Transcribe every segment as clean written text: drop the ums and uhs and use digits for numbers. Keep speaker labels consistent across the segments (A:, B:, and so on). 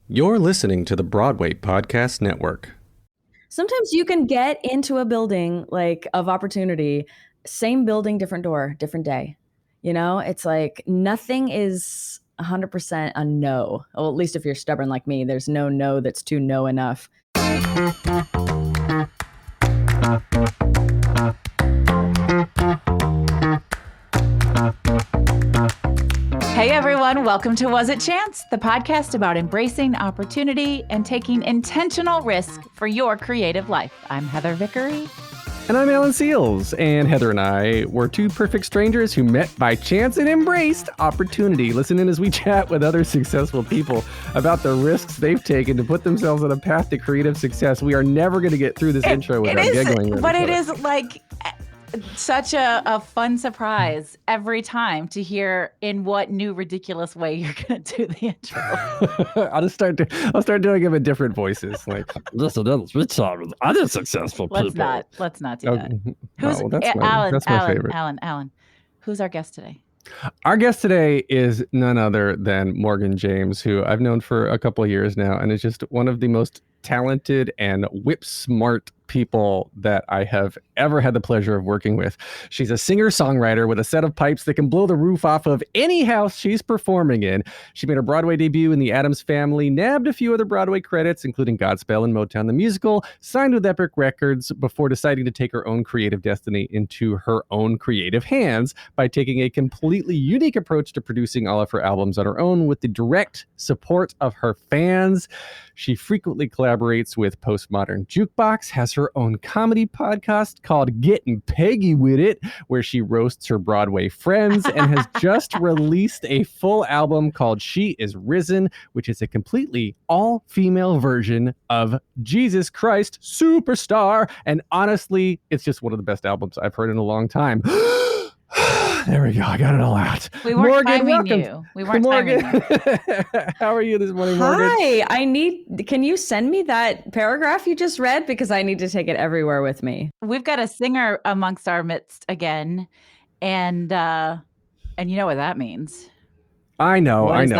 A: You're listening to the Broadway Podcast Network.
B: Sometimes you can get into a building like of opportunity, same building, different door, different day. You know, it's like nothing is 100% a no. Well, at least if you're stubborn like me, there's no no that's too no enough.
C: Hey everyone, welcome to Was It Chance, the podcast about embracing opportunity and taking intentional risk for your creative life. I'm Heather Vickery.
A: And I'm Alan Seals. And Heather and I were two perfect strangers who met by chance and embraced opportunity. Listen in as we chat with other successful people about the risks they've taken to put themselves on a path to creative success. We are never going to get through this intro without giggling.
C: But it is like such a fun surprise every time to hear in what new ridiculous way you're going to do the intro.
A: I'll start doing them in different voices. Like, listen, other successful people.
C: Let's not do that. Who's
A: that's my favorite.
C: Alan, who's our guest today?
A: Our guest today is none other than Morgan James, who I've known for a couple of years now, and is just one of the most talented and whip-smart people that I have ever had the pleasure of working with. She's a singer-songwriter with a set of pipes that can blow the roof off of any house she's performing in. She made her Broadway debut in the Addams Family, nabbed a few other Broadway credits, including Godspell and Motown the musical, signed with Epic Records before deciding to take her own creative destiny into her own creative hands by taking a completely unique approach to producing all of her albums on her own with the direct support of her fans. She frequently collaborates with Postmodern Jukebox, has her own comedy podcast called Getting Peggy With It, where she roasts her Broadway friends, and has just released a full album called She Is Risen, which is a completely all-female version of Jesus Christ Superstar. And honestly, it's just one of the best albums I've heard in a long time. There we go. I got it all out.
C: We weren't
A: Morgan,
C: timing
A: welcome.
C: you. We weren't timing you.
A: How are you this morning, Morgan?
B: Hi, can you send me that paragraph you just read? Because I need to take it everywhere with me.
C: We've got a singer amongst our midst again. And you know what that means.
A: I know. And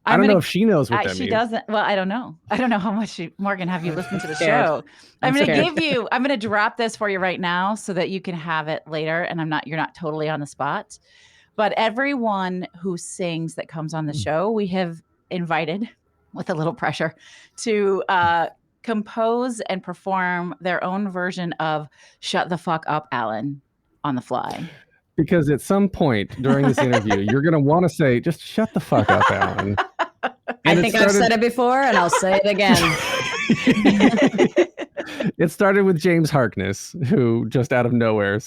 A: I don't know if she knows what that means.
C: She doesn't. Well, I don't know. I don't know how much Morgan, have you listened to the show? I'm going to drop this for you right now so that you can have it later. And you're not totally on the spot, but everyone who sings that comes on the show, we have invited with a little pressure to compose and perform their own version of Shut the Fuck Up, Alan, on the fly.
A: Because at some point during this interview, you're going to want to say, just shut the fuck up, Alan.
B: I think I've said it before, and I'll say it again.
A: It started with James Harkness, who just out of nowhere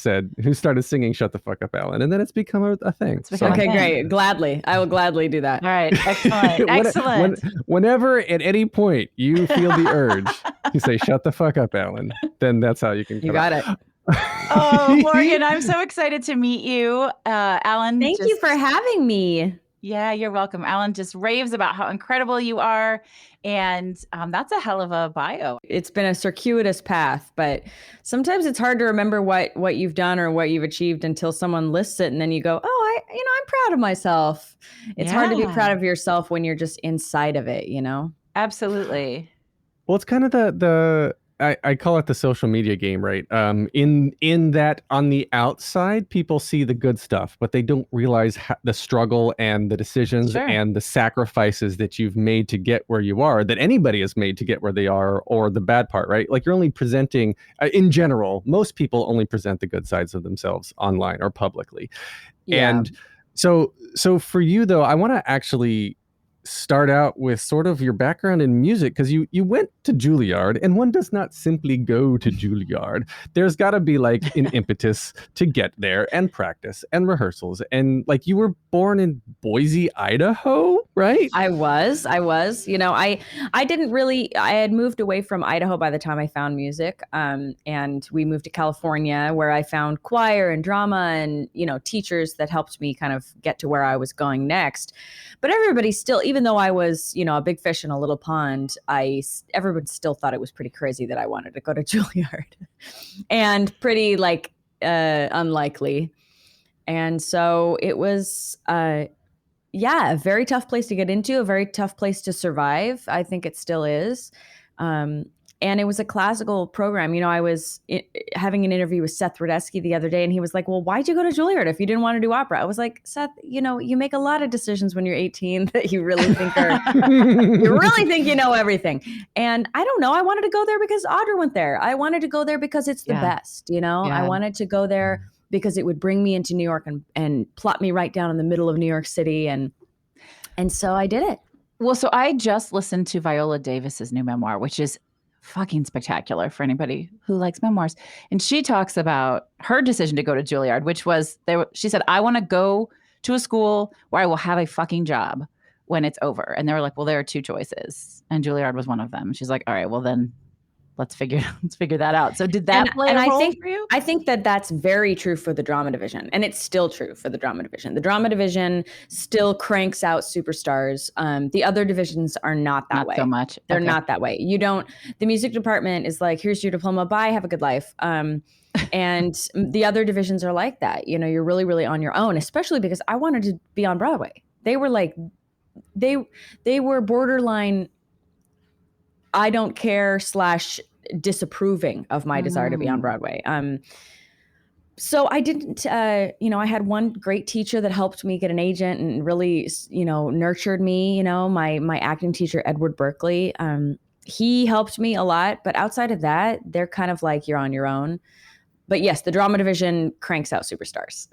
A: who started singing Shut the Fuck Up, Alan. And then it's become a thing.
B: Okay, great. Gladly. I will gladly do that.
C: All right. Excellent. Excellent.
A: Whenever at any point you feel the urge to say, shut the fuck up, Alan, then that's how you can come.
B: You got it.
C: Oh, Morgan, I'm so excited to meet you. Alan.
B: Thank you for having me.
C: Yeah, you're welcome. Alan just raves about how incredible you are. And that's a hell of a bio.
B: It's been a circuitous path, but sometimes it's hard to remember what you've done or what you've achieved until someone lists it. And then you go, I'm proud of myself. It's hard to be proud of yourself when you're just inside of it, you know?
C: Absolutely.
A: Well, it's kind of I call it the social media game, right? In that on the outside, people see the good stuff, but they don't realize the struggle and the decisions and the sacrifices that you've made to get where you are, that anybody has made to get where they are, or the bad part, right? Like you're only presenting, in general, most people only present the good sides of themselves online or publicly. Yeah. And so for you, though, I want to actually start out with sort of your background in music, because you went to Juilliard, and one does not simply go to Juilliard. There's got to be like an impetus to get there, and practice and rehearsals. And like, you were born in Boise, Idaho, right?
B: I was, you know, I had moved away from Idaho by the time I found music. And we moved to California, where I found choir and drama and, you know, teachers that helped me kind of get to where I was going next. But everybody still, even though I was, you know, a big fish in a little pond, everyone still thought it was pretty crazy that I wanted to go to Juilliard and pretty unlikely. And so it was a very tough place to get into, a very tough place to survive. I think it still is. And it was a classical program. I was having an interview with Seth Rudetsky the other day, and he was like, well, why'd you go to Juilliard if you didn't want to do opera? I was like, Seth, you make a lot of decisions when you're 18 that you really think you really think you know everything. And I don't know. I wanted to go there because Audra went there. I wanted to go there because it's the best, I wanted to go there because it would bring me into New York and plot me right down in the middle of New York City. And so I did it.
C: Well, so I just listened to Viola Davis's new memoir, which is fucking spectacular for anybody who likes memoirs. And she talks about her decision to go to Juilliard, which was, she said, I want to go to a school where I will have a fucking job when it's over. And they were like, well, there are two choices. And Juilliard was one of them. She's like, all right, well then let's figure that out. So did that play a role for you?
B: I think that that's very true for the drama division. And it's still true for the drama division. The drama division still cranks out superstars. The other divisions are not that way.
C: Not so much.
B: They're not that way. The music department is like, here's your diploma, bye, have a good life. And the other divisions are like that. You're really, really on your own, especially because I wanted to be on Broadway. They were like, they were borderline I don't care / disapproving of my desire to be on Broadway. So I didn't, I had one great teacher that helped me get an agent and really, nurtured me, my acting teacher, Edward Berkeley. He helped me a lot, but outside of that, they're kind of like, you're on your own. But yes, the drama division cranks out superstars.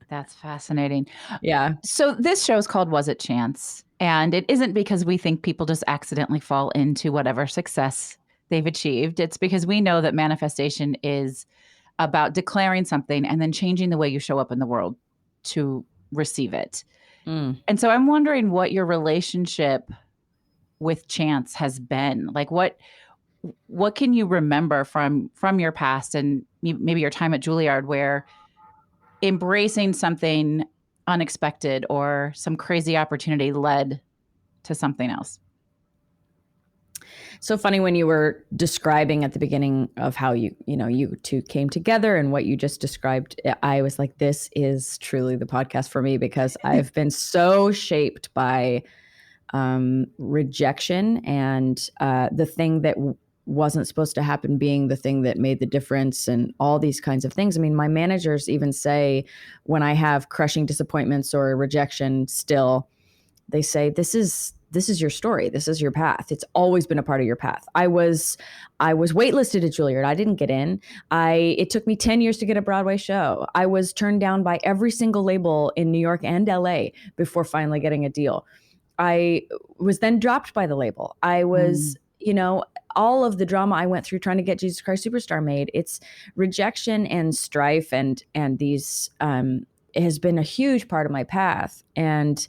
C: That's fascinating.
B: Yeah.
C: So this show is called Was It Chance? And it isn't because we think people just accidentally fall into whatever success they've achieved. It's because we know that manifestation is about declaring something and then changing the way you show up in the world to receive it. And so I'm wondering what your relationship with chance has been. Like what can you remember from your past and maybe your time at Juilliard where embracing something unexpected or some crazy opportunity led to something else?
B: So funny when you were describing at the beginning of how you two came together and what you just described, I was like, this is truly the podcast for me because I've been so shaped by rejection and the thing that wasn't supposed to happen being the thing that made the difference and all these kinds of things. I mean, my managers even say when I have crushing disappointments or rejection still, they say, this is your story. This is your path. It's always been a part of your path. I was waitlisted at Juilliard. I didn't get in. It took me 10 years to get a Broadway show. I was turned down by every single label in New York and LA before finally getting a deal. I was then dropped by the label. I was, all of the drama I went through trying to get Jesus Christ Superstar made, it's rejection and strife and these has been a huge part of my path. And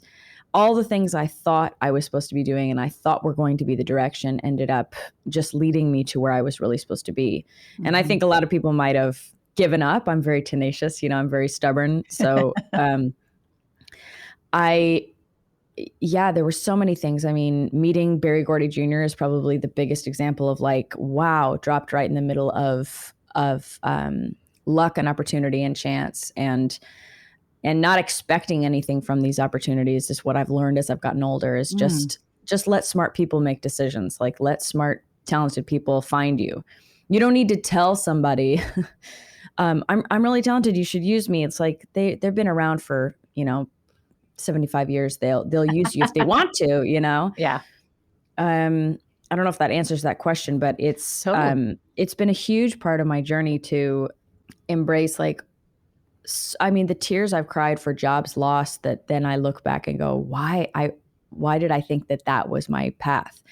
B: all the things I thought I was supposed to be doing and I thought were going to be the direction ended up just leading me to where I was really supposed to be. Mm-hmm. And I think a lot of people might have given up. I'm very tenacious, I'm very stubborn. So there were so many things. I mean, meeting Berry Gordy Jr. is probably the biggest example of like, wow, dropped right in the middle of luck and opportunity and chance and not expecting anything from these opportunities is what I've learned as I've gotten older is just let smart people make decisions. Like let smart, talented people find you. You don't need to tell somebody, I'm really talented. You should use me. It's like they've been around for, 75 years. They'll use you if they want to,
C: Yeah.
B: I don't know if that answers that question, but it's
C: totally.
B: It's been a huge part of my journey to embrace the tears I've cried for jobs lost that then I look back and go, why did I think that was my path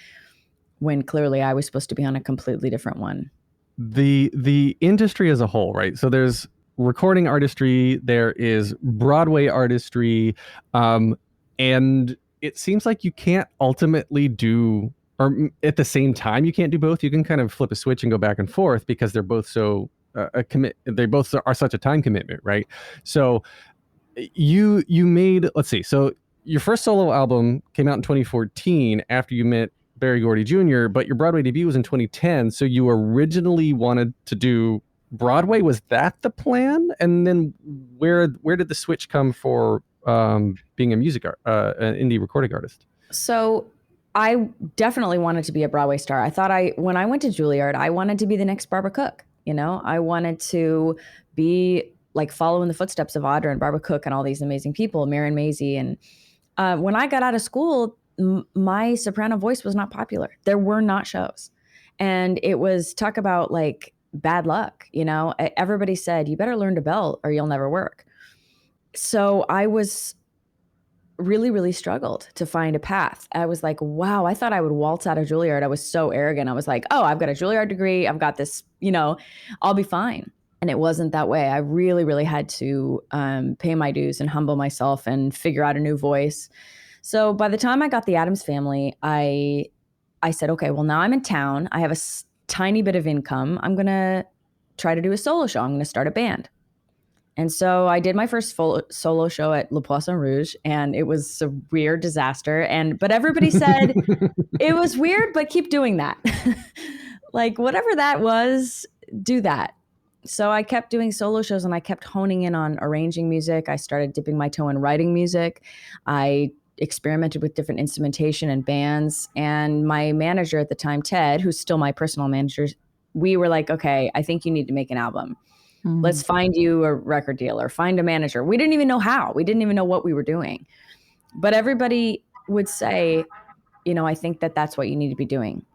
B: when clearly I was supposed to be on a completely different one?
A: The industry as a whole, right? So there's recording artistry, there is Broadway artistry, and it seems like you can't ultimately do, or at the same time, you can't do both. You can kind of flip a switch and go back and forth because they're both so they both are such a time commitment, right? So you made, let's see, so your first solo album came out in 2014 after you met Berry Gordy Jr., but your Broadway debut was in 2010. So you originally wanted to do Broadway. Was that the plan? And then where did the switch come for being an indie recording artist?
B: So I definitely wanted to be a Broadway star. I thought when I went to Juilliard, I wanted to be the next Barbara Cook. I wanted to be like following the footsteps of Audra and Barbara Cook and all these amazing people, Maren Maisie. And when I got out of school, my soprano voice was not popular. There were not shows. And it was talk about like bad luck. Everybody said, you better learn to belt or you'll never work. So I was really, really struggled to find a path. I was like, wow, I thought I would waltz out of Juilliard. I was so arrogant. I was like, oh, I've got a Juilliard degree. I've got this, I'll be fine. And it wasn't that way. I really, really had to pay my dues and humble myself and figure out a new voice. So by the time I got the Addams Family, I said, okay, well, now I'm in town. I have a tiny bit of income. I'm going to try to do a solo show. I'm going to start a band. And so I did my first solo show at Le Poisson Rouge, and it was a weird disaster. But everybody said it was weird, but keep doing that. Like whatever that was, do that. So I kept doing solo shows and I kept honing in on arranging music. I started dipping my toe in writing music. I experimented with different instrumentation and bands. And my manager at the time, Ted, who's still my personal manager, we were like, okay, I think you need to make an album. Mm-hmm. Let's find you a record deal or find a manager. We didn't even know how. We didn't even know what we were doing. But everybody would say, I think that's what you need to be doing.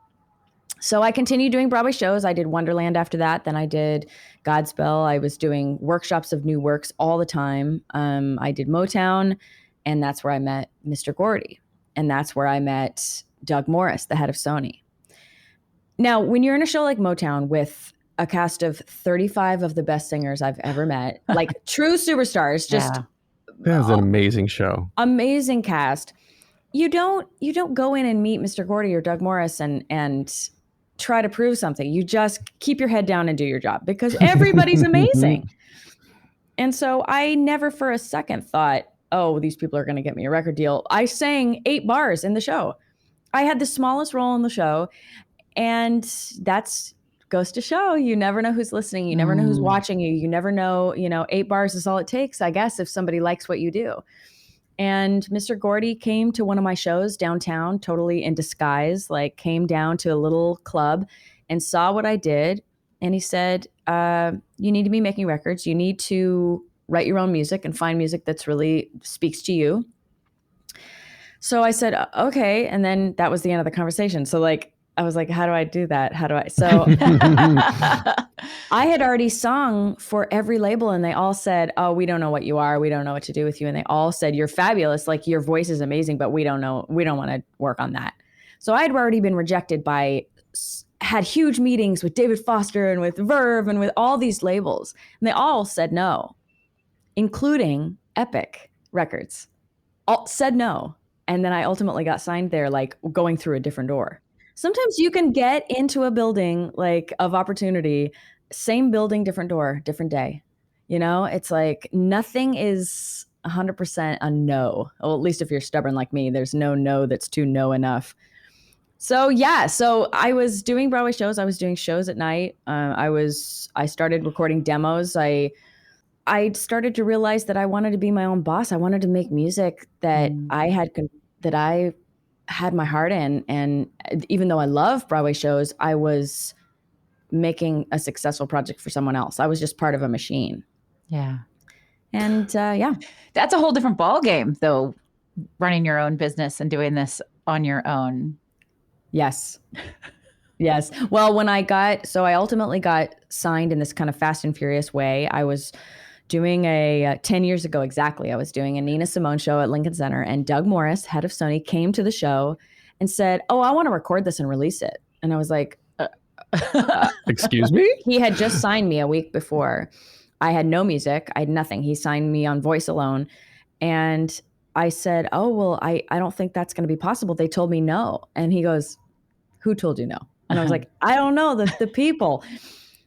B: So I continued doing Broadway shows. I did Wonderland after that. Then I did Godspell. I was doing workshops of new works all the time. I did Motown, and that's where I met Mr. Gordy. And that's where I met Doug Morris, the head of Sony. Now, when you're in a show like Motown with a cast of 35 of the best singers I've ever met, like true superstars, just
A: that was an amazing show.
B: Amazing cast. You don't go in and meet Mr. Gordy or Doug Morris and try to prove something. You just keep your head down and do your job because everybody's amazing. And so I never for a second thought, oh, these people are going to get me a record deal. I sang 8 bars in the show. I had the smallest role in the show, and that's goes to show you never know who's listening. You never know who's watching you. You never know, 8 bars is all it takes, I guess, if somebody likes what you do. And Mr. Gordy came to one of my shows downtown, totally in disguise, like came down to a little club and saw what I did. And he said, you need to be making records. You need to write your own music and find music that's really speaks to you. So I said, okay. And then that was the end of the conversation. So I was like, how do I do that? So I had already sung for every label and they all said, oh, we don't know what you are. We don't know what to do with you. And they all said, you're fabulous. Like your voice is amazing, but we don't know. We don't want to work on that. So I had already been rejected had huge meetings with David Foster and with Verve and with all these labels. And they all said no, including Epic Records. All said no. And then I ultimately got signed there, like going through a different door. Sometimes you can get into a building like of opportunity, same building, different door, different day. It's like nothing is 100% a no. Well, at least if you're stubborn like me, there's no that's too no enough. So I was doing Broadway shows. I was doing shows at night. I started recording demos. I started to realize that I wanted to be my own boss. I wanted to make music that I had my heart in. And even though I love Broadway shows, I was making a successful project for someone else. I was just part of a machine.
C: Yeah.
B: And
C: that's a whole different ball game though, running your own business and doing this on your own.
B: Yes. Yes. Well, I ultimately got signed in this kind of fast and furious way. I was doing 10 years ago exactly, I was doing a Nina Simone show at Lincoln Center, and Doug Morris, head of Sony, came to the show and said, oh, I want to record this and release it. And I was like,
A: excuse me?
B: He had just signed me a week before. I had no music. I had nothing. He signed me on voice alone. And I said, oh, well, I don't think that's going to be possible. They told me no. And he goes, who told you no? And I was like, I don't know, the people.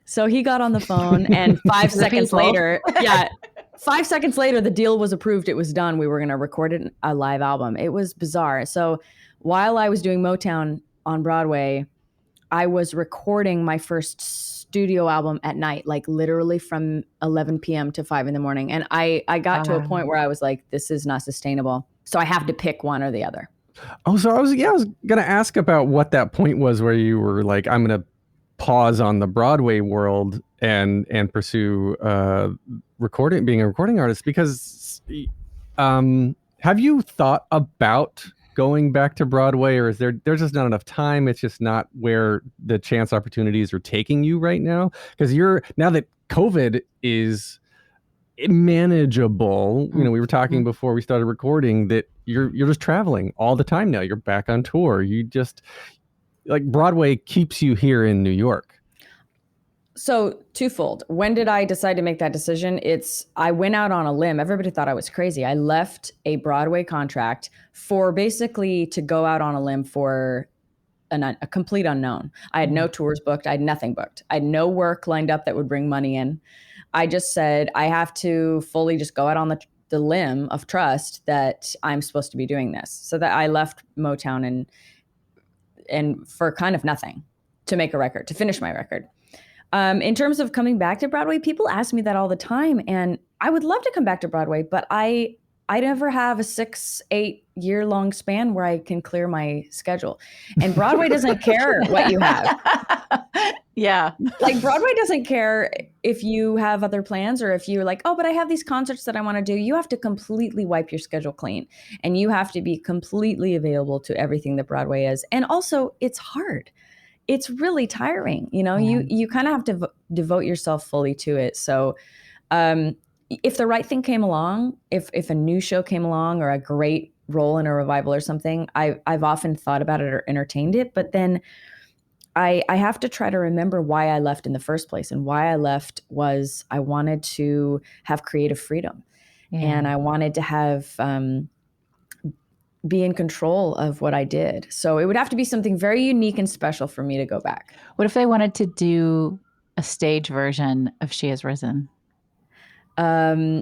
B: So he got on the phone and 5 seconds later, 5 seconds later, the deal was approved. It was done. We were going to record a live album. It was bizarre. So while I was doing Motown on Broadway, I was recording my first studio album at night, like literally from 11 p.m. to 5 a.m. And I got to a point where I was like, this is not sustainable. So I have to pick one or the other.
A: Oh, so I was going to ask about what that point was where you were like, I'm going to pause on the Broadway world and pursue being a recording artist, because have you thought about going back to Broadway, or is there's just not enough time? It's just not where the chance opportunities are taking you right now? Because now that COVID is manageable, we were talking before we started recording that you're just traveling all the time now. You're back on tour. You just, like, Broadway keeps you here in New York.
B: So twofold. When did I decide to make that decision? I went out on a limb. Everybody thought I was crazy. I left a Broadway contract for basically to go out on a limb for a complete unknown. I had no tours booked. I had nothing booked. I had no work lined up that would bring money in. I just said, I have to fully just go out on the limb of trust that I'm supposed to be doing this. So that I left Motown and for kind of nothing to make a record, to finish my record. In terms of coming back to Broadway, people ask me that all the time, and I would love to come back to Broadway, but I never have a 6-8 year long span where I can clear my schedule. And Broadway doesn't care what you have.
C: Yeah.
B: Like, Broadway doesn't care if you have other plans, or if you're like, oh, but I have these concerts that I want to do. You have to completely wipe your schedule clean, and you have to be completely available to everything that Broadway is. And also, it's hard. It's really tiring. You kind of have to devote yourself fully to it. So if the right thing came along, if a new show came along, or a great role in a revival or something, I've often thought about it or entertained it. But then I have to try to remember why I left in the first place. And why I left was I wanted to have creative freedom. Yeah. And I wanted to have be in control of what I did. So it would have to be something very unique and special for me to go back.
C: What if they wanted to do a stage version of She Has Risen?
B: Yeah,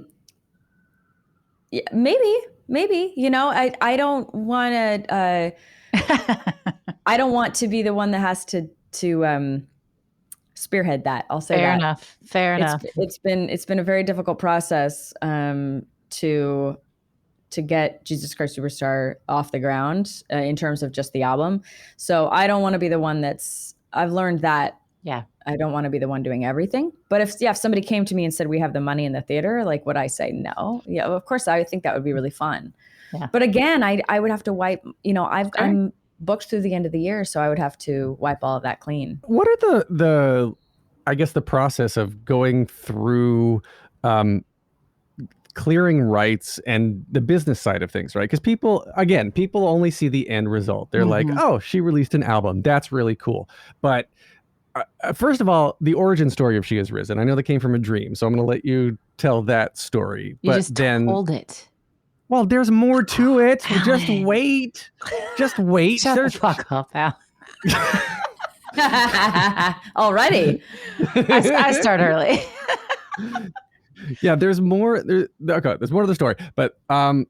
B: maybe. I don't want to. I don't want to be the one that has to spearhead that. I'll say that.
C: Fair enough.
B: It's been a very difficult process to get Jesus Christ Superstar off the ground in terms of just the album. So I don't want to be the one I've learned that.
C: Yeah.
B: I don't want to be the one doing everything. But if somebody came to me and said, we have the money in the theater, like, would I say no? Yeah, of course. I think that would be really fun. Yeah. But again, I would have to wipe, I'm booked through the end of the year, so I would have to wipe all of that clean.
A: What are the I guess the process of going through clearing rights and the business side of things, right? Because people only see the end result. They're like, oh, she released an album. That's really cool. But first of all, the origin story of She Has Risen, I know that came from a dream, so I'm going to let you tell that story.
C: You just told it.
A: Well, there's more to it. Just wait. Just wait.
C: Shut the fuck up, Al.
B: Already.
C: I start early.
A: Yeah, there's more. There's more to the story, but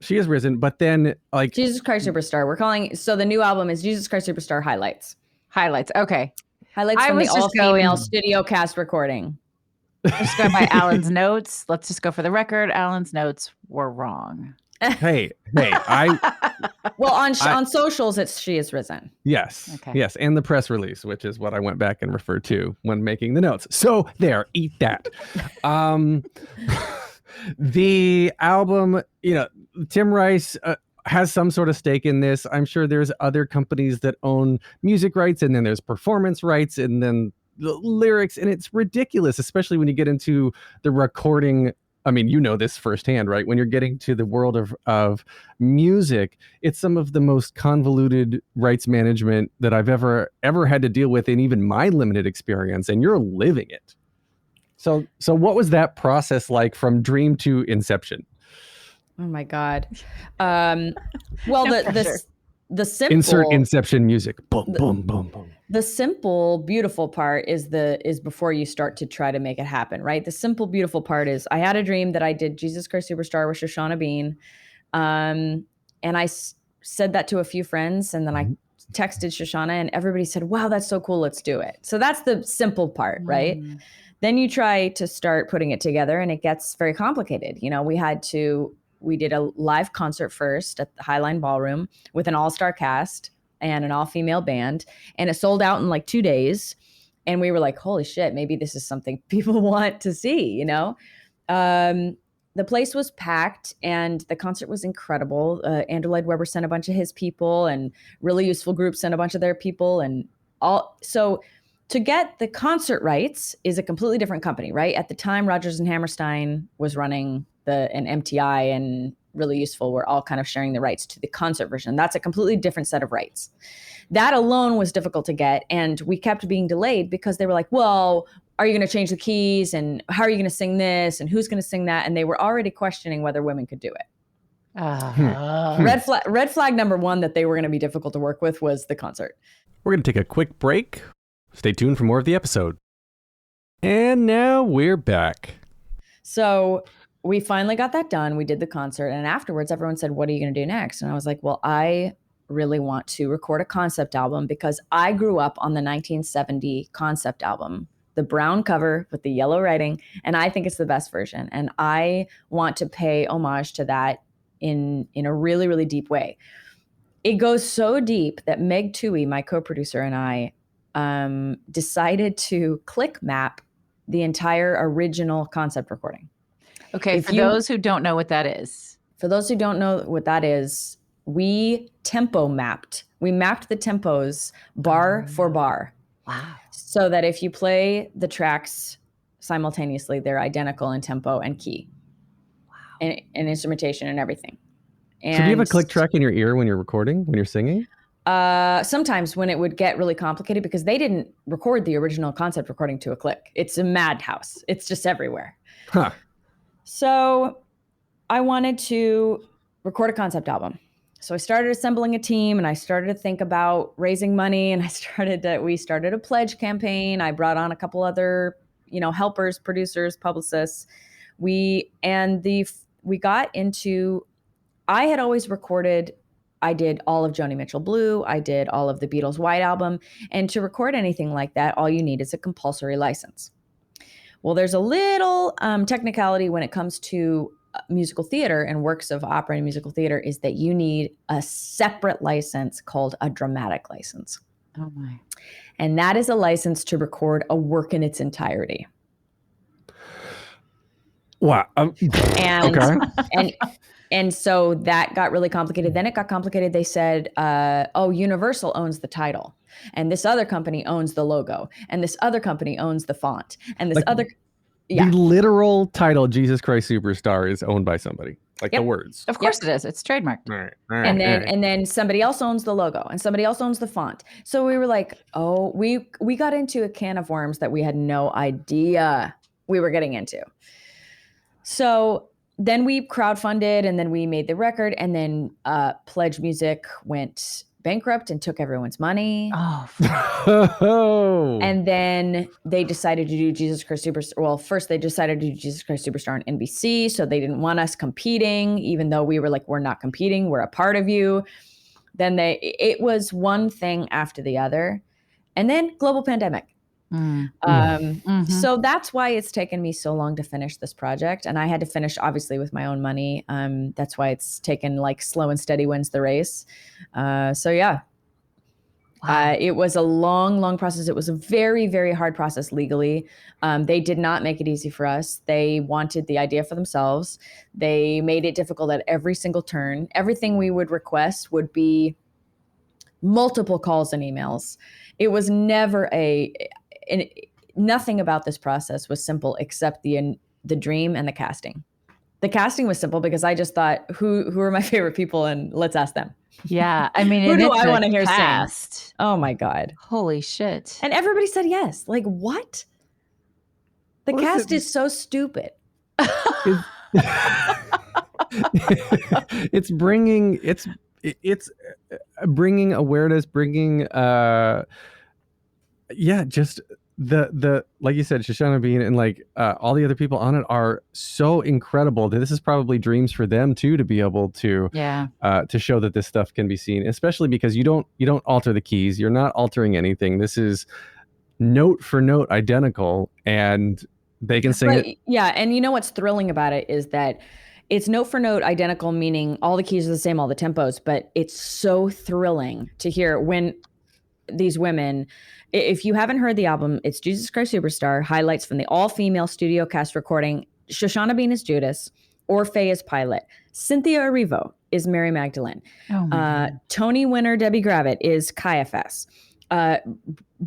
A: She Has Risen. But then, like,
B: Jesus Christ Superstar. We're calling. So the new album is Jesus Christ Superstar Highlights.
C: Highlights. Okay.
B: Highlights from the all-female studio cast recording.
C: Let's go by Alan's notes. Let's just go for the record. Alan's notes were wrong.
A: Hey,
B: Well, on socials, it's She Has Risen.
A: Yes. Okay. Yes. And the press release, which is what I went back and referred to when making the notes. So there, eat that. The album, Tim Rice has some sort of stake in this. I'm sure there's other companies that own music rights, and then there's performance rights, and then the lyrics. And it's ridiculous, especially when you get into the recording. I mean, this firsthand, right? When you're getting to the world of music, it's some of the most convoluted rights management that I've ever had to deal with in even my limited experience, and you're living it. So what was that process like from dream to inception?
B: Oh my God. Well, the simple
A: insert inception music. Boom, boom, boom, boom.
B: The simple, beautiful part is before you start to try to make it happen, right? The simple, beautiful part is I had a dream that I did Jesus Christ Superstar with Shoshana Bean. And I said that to a few friends, and then I texted Shoshana and everybody said, wow, that's so cool. Let's do it. So that's the simple part, right? Then you try to start putting it together and it gets very complicated. You know, we did a live concert first at the Highline Ballroom with an all-star cast and an all-female band. And it sold out in like 2 days. And we were like, holy shit, maybe this is something people want to see, you know? The place was packed and the concert was incredible. Andrew Lloyd Webber sent a bunch of his people and Really Useful Group sent a bunch of their people and all. So to get the concert rights is a completely different company, right? At the time, Rodgers and Hammerstein was running and MTI and Really Useful were all kind of sharing the rights to the concert version. That's a completely different set of rights. That alone was difficult to get. And we kept being delayed because they were like, well, are you going to change the keys? And how are you going to sing this? And who's going to sing that? And they were already questioning whether women could do it. Red flag number one that they were going to be difficult to work with was the concert.
A: We're going to take a quick break. Stay tuned for more of the episode. And now we're back.
B: So we finally got that done. We did the concert. And afterwards, everyone said, what are you going to do next? And I was like, well, I really want to record a concept album because I grew up on the 1970 concept album, the brown cover with the yellow writing, and I think it's the best version. And I want to pay homage to that in a really, really deep way. It goes so deep that Meg Toohey, my co-producer, and I decided to click map the entire original concept recording.
C: Okay, for those who don't know what that is.
B: For those who don't know what that is, we tempo mapped. We mapped the tempos bar for bar.
C: Wow.
B: So that if you play the tracks simultaneously, they're identical in tempo and key. Wow. And instrumentation and everything. And
A: so do you have a click track in your ear when you're recording, when you're singing?
B: Sometimes when it would get really complicated because they didn't record the original concept recording to a click. It's a madhouse. It's just everywhere.
A: Huh.
B: So I wanted to record a concept album. So I started assembling a team and I started to think about raising money and we started a pledge campaign. I brought on a couple other, helpers, producers, publicists. I had always recorded, I did all of Joni Mitchell Blue. I did all of the Beatles White Album. And to record anything like that, all you need is a compulsory license. Well, there's a little technicality when it comes to musical theater and works of opera and musical theater is that you need a separate license called a dramatic license.
C: Oh my.
B: And that is a license to record a work in its entirety.
A: Wow.
B: And so that got really complicated. Then it got complicated. They said, Universal owns the title. And this other company owns the logo. And this other company owns the font. And this
A: The literal title, Jesus Christ Superstar, is owned by somebody. Like the words.
C: Of course it is. It's trademarked.
A: Right.
B: And then somebody else owns the logo. And somebody else owns the font. So we were like, we got into a can of worms that we had no idea we were getting into. So then we crowdfunded and then we made the record and then Pledge Music went bankrupt and took everyone's money.
A: Oh.
B: And then they decided to do Jesus Christ Superstar. Well, first they decided to do Jesus Christ Superstar on NBC. So they didn't want us competing, even though we were like, we're not competing. We're a part of you. Then it was one thing after the other. And then global pandemic. So that's why it's taken me so long to finish this project. And I had to finish obviously with my own money. That's why it's taken like slow and steady wins the race. Wow. It was a long process. It was a very, very hard process legally. They did not make it easy for us. They wanted the idea for themselves. They made it difficult at every single turn. Everything we would request would be multiple calls and emails. It was never nothing about this process was simple except the dream and the casting. The casting was simple because I just thought, who are my favorite people, and let's ask them.
C: Yeah, I mean,
B: who do I want to hear
C: sing?
B: Oh my God!
C: Holy shit!
B: And everybody said yes. Like what? The cast is so stupid.
A: It's bringing awareness, just the like you said, Shoshana Bean and like all the other people on it are so incredible that this is probably dreams for them too, to be able to show that this stuff can be seen, especially because you don't alter the keys, you're not altering anything. This is note for note identical, and they can sing it.
B: Yeah, and you know what's thrilling about it is that it's note for note identical, meaning all the keys are the same, all the tempos, but it's so thrilling to hear when these women, if you haven't heard the album, it's Jesus Christ Superstar, highlights from the all-female studio cast recording. Shoshana Bean is Judas, Orfeh is Pilate, Cynthia Erivo is Mary Magdalene, Tony winner Debbie Gravitt is Caiaphas,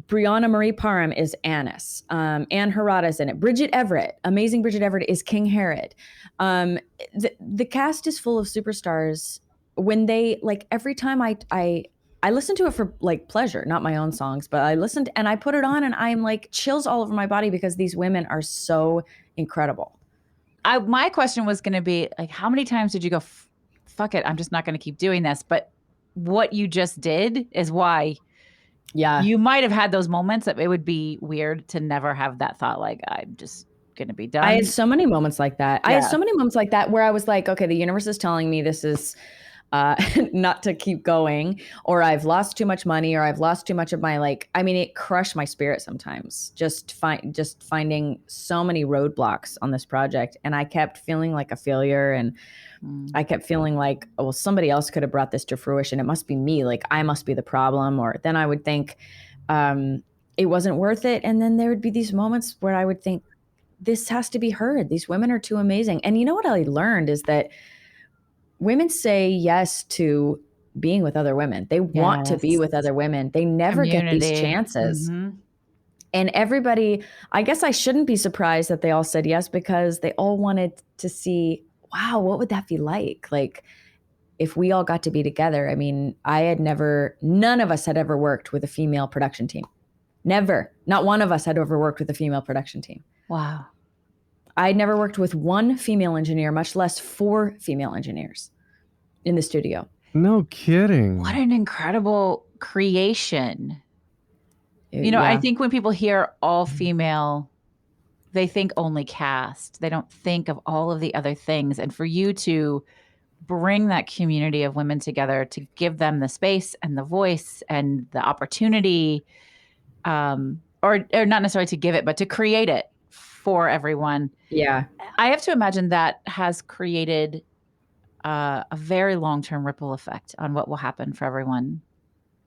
B: Brianna Marie Parham is Annas, Anne Harada's in it, amazing Bridget Everett is King Herod. The cast is full of superstars. When they, like, every time I listen to it for like pleasure, not my own songs, but I listened and I put it on and I'm like chills all over my body because these women are so incredible.
C: My question was going to be like, how many times did you go, fuck it, I'm just not going to keep doing this? But what you just did is why you might have had those moments that it would be weird to never have that thought, like, I'm just going to be done.
B: I had so many moments like that. I had so many moments like that where I was like, okay, the universe is telling me this is not to keep going, or I've lost too much money, or I've lost too much of my, like, I mean, it crushed my spirit sometimes, just finding so many roadblocks on this project. And I kept feeling like a failure. And I kept feeling like, oh, well, somebody else could have brought this to fruition. It must be me. Like, I must be the problem. Or then I would think it wasn't worth it. And then there would be these moments where I would think, this has to be heard. These women are too amazing. And you know what I learned is that women say yes to being with other women. They want to be with other women. They never get these chances. And everybody, I guess I shouldn't be surprised that they all said yes, because they all wanted to see, wow, what would that be like? Like, if we all got to be together. I mean, none of us had ever worked with a female production team. Never. Not one of us had ever worked with a female production team.
C: Wow.
B: I'd never worked with one female engineer, much less 4 female engineers in the studio.
A: No kidding.
C: What an incredible creation. I think when people hear all female, they think only cast. They don't think of all of the other things. And for you to bring that community of women together, to give them the space and the voice and the opportunity, or not necessarily to give it, but to create it for everyone.
B: Yeah.
C: I have to imagine that has created a very long-term ripple effect on what will happen for everyone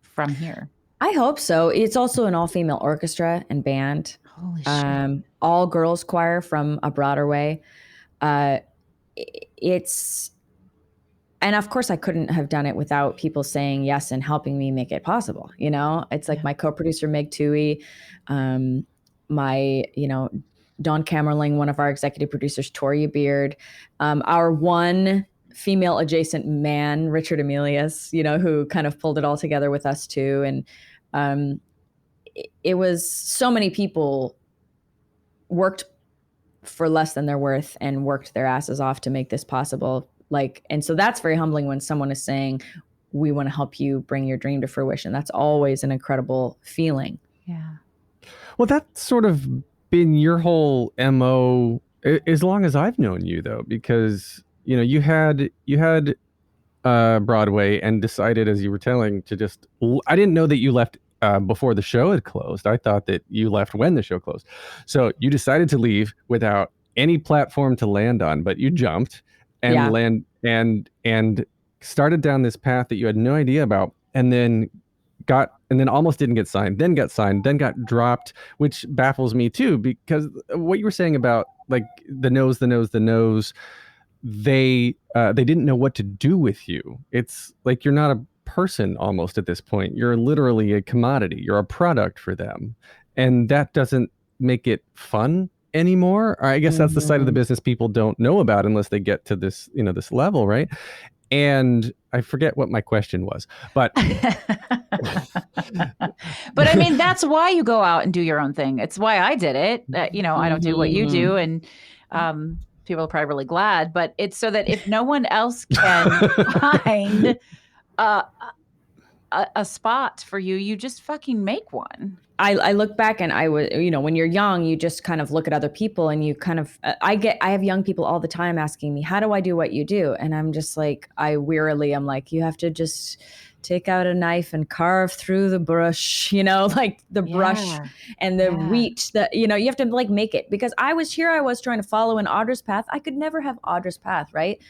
C: from here.
B: I hope so. It's also an all-female orchestra and band.
C: Holy shit.
B: All girls choir from a Broadway. And of course I couldn't have done it without people saying yes and helping me make it possible. It's like my co-producer, Meg Toohey, my, Dawn Camerling, one of our executive producers, Toria Beard, our one female adjacent man, Richard Emilius, who kind of pulled it all together with us too. And it was so many people worked for less than their worth and worked their asses off to make this possible. And so that's very humbling when someone is saying, we want to help you bring your dream to fruition. That's always an incredible feeling.
C: Yeah.
A: Well, that's sort of been your whole MO as long as I've known you, though, because you had Broadway and decided, as you were telling, to just. I didn't know that you left before the show had closed. I thought that you left when the show closed. So you decided to leave without any platform to land on, but you jumped and and started down this path that you had no idea about, and then almost didn't get signed, then got signed, then got dropped, which baffles me too, because what you were saying about like the no's, they didn't know what to do with you. It's like you're not a person almost at this point. You're literally a commodity. You're a product for them. And that doesn't make it fun anymore. Or I guess that's the side of the business people don't know about unless they get to this, this level, right? And I forget what my question was, but
C: but I mean, that's why you go out and do your own thing. It's why I did it. I don't do what you do, and people are probably really glad. But it's so that if no one else can find a spot for you, you just fucking make one.
B: I look back and I was, when you're young, you just kind of look at other people and you kind of, I have young people all the time asking me, how do I do what you do? And I'm just like, I'm like, you have to just take out a knife and carve through the brush, like the brush and the wheat that, you have to like make it, because I was trying to follow in Audra's path. I could never have Audra's path, right?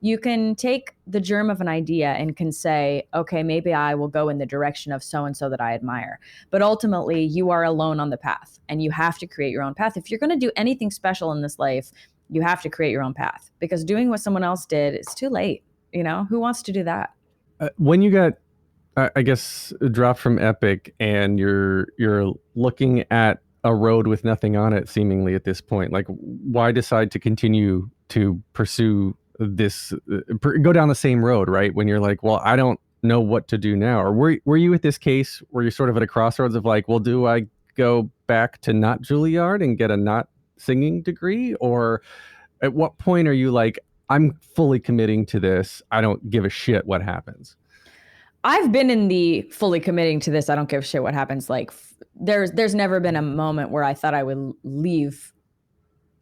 B: You can take the germ of an idea and can say, okay, maybe I will go in the direction of so-and-so that I admire. But ultimately, you are alone on the path and you have to create your own path. If you're going to do anything special in this life, you have to create your own path, because doing what someone else did, it's too late. Who wants to do that?
A: When you got, I guess, dropped from Epic and you're looking at a road with nothing on it, seemingly at this point, like why decide to continue to pursue this, go down the same road, right? When you're like, well, I don't know what to do now. Or were you at this case where you're sort of at a crossroads of like, well, do I go back to not Juilliard and get a not singing degree? Or at what point are you like, I'm fully committing to this, I don't give a shit what happens?
B: I've been in the fully committing to this, I don't give a shit what happens. Like there's never been a moment where I thought I would leave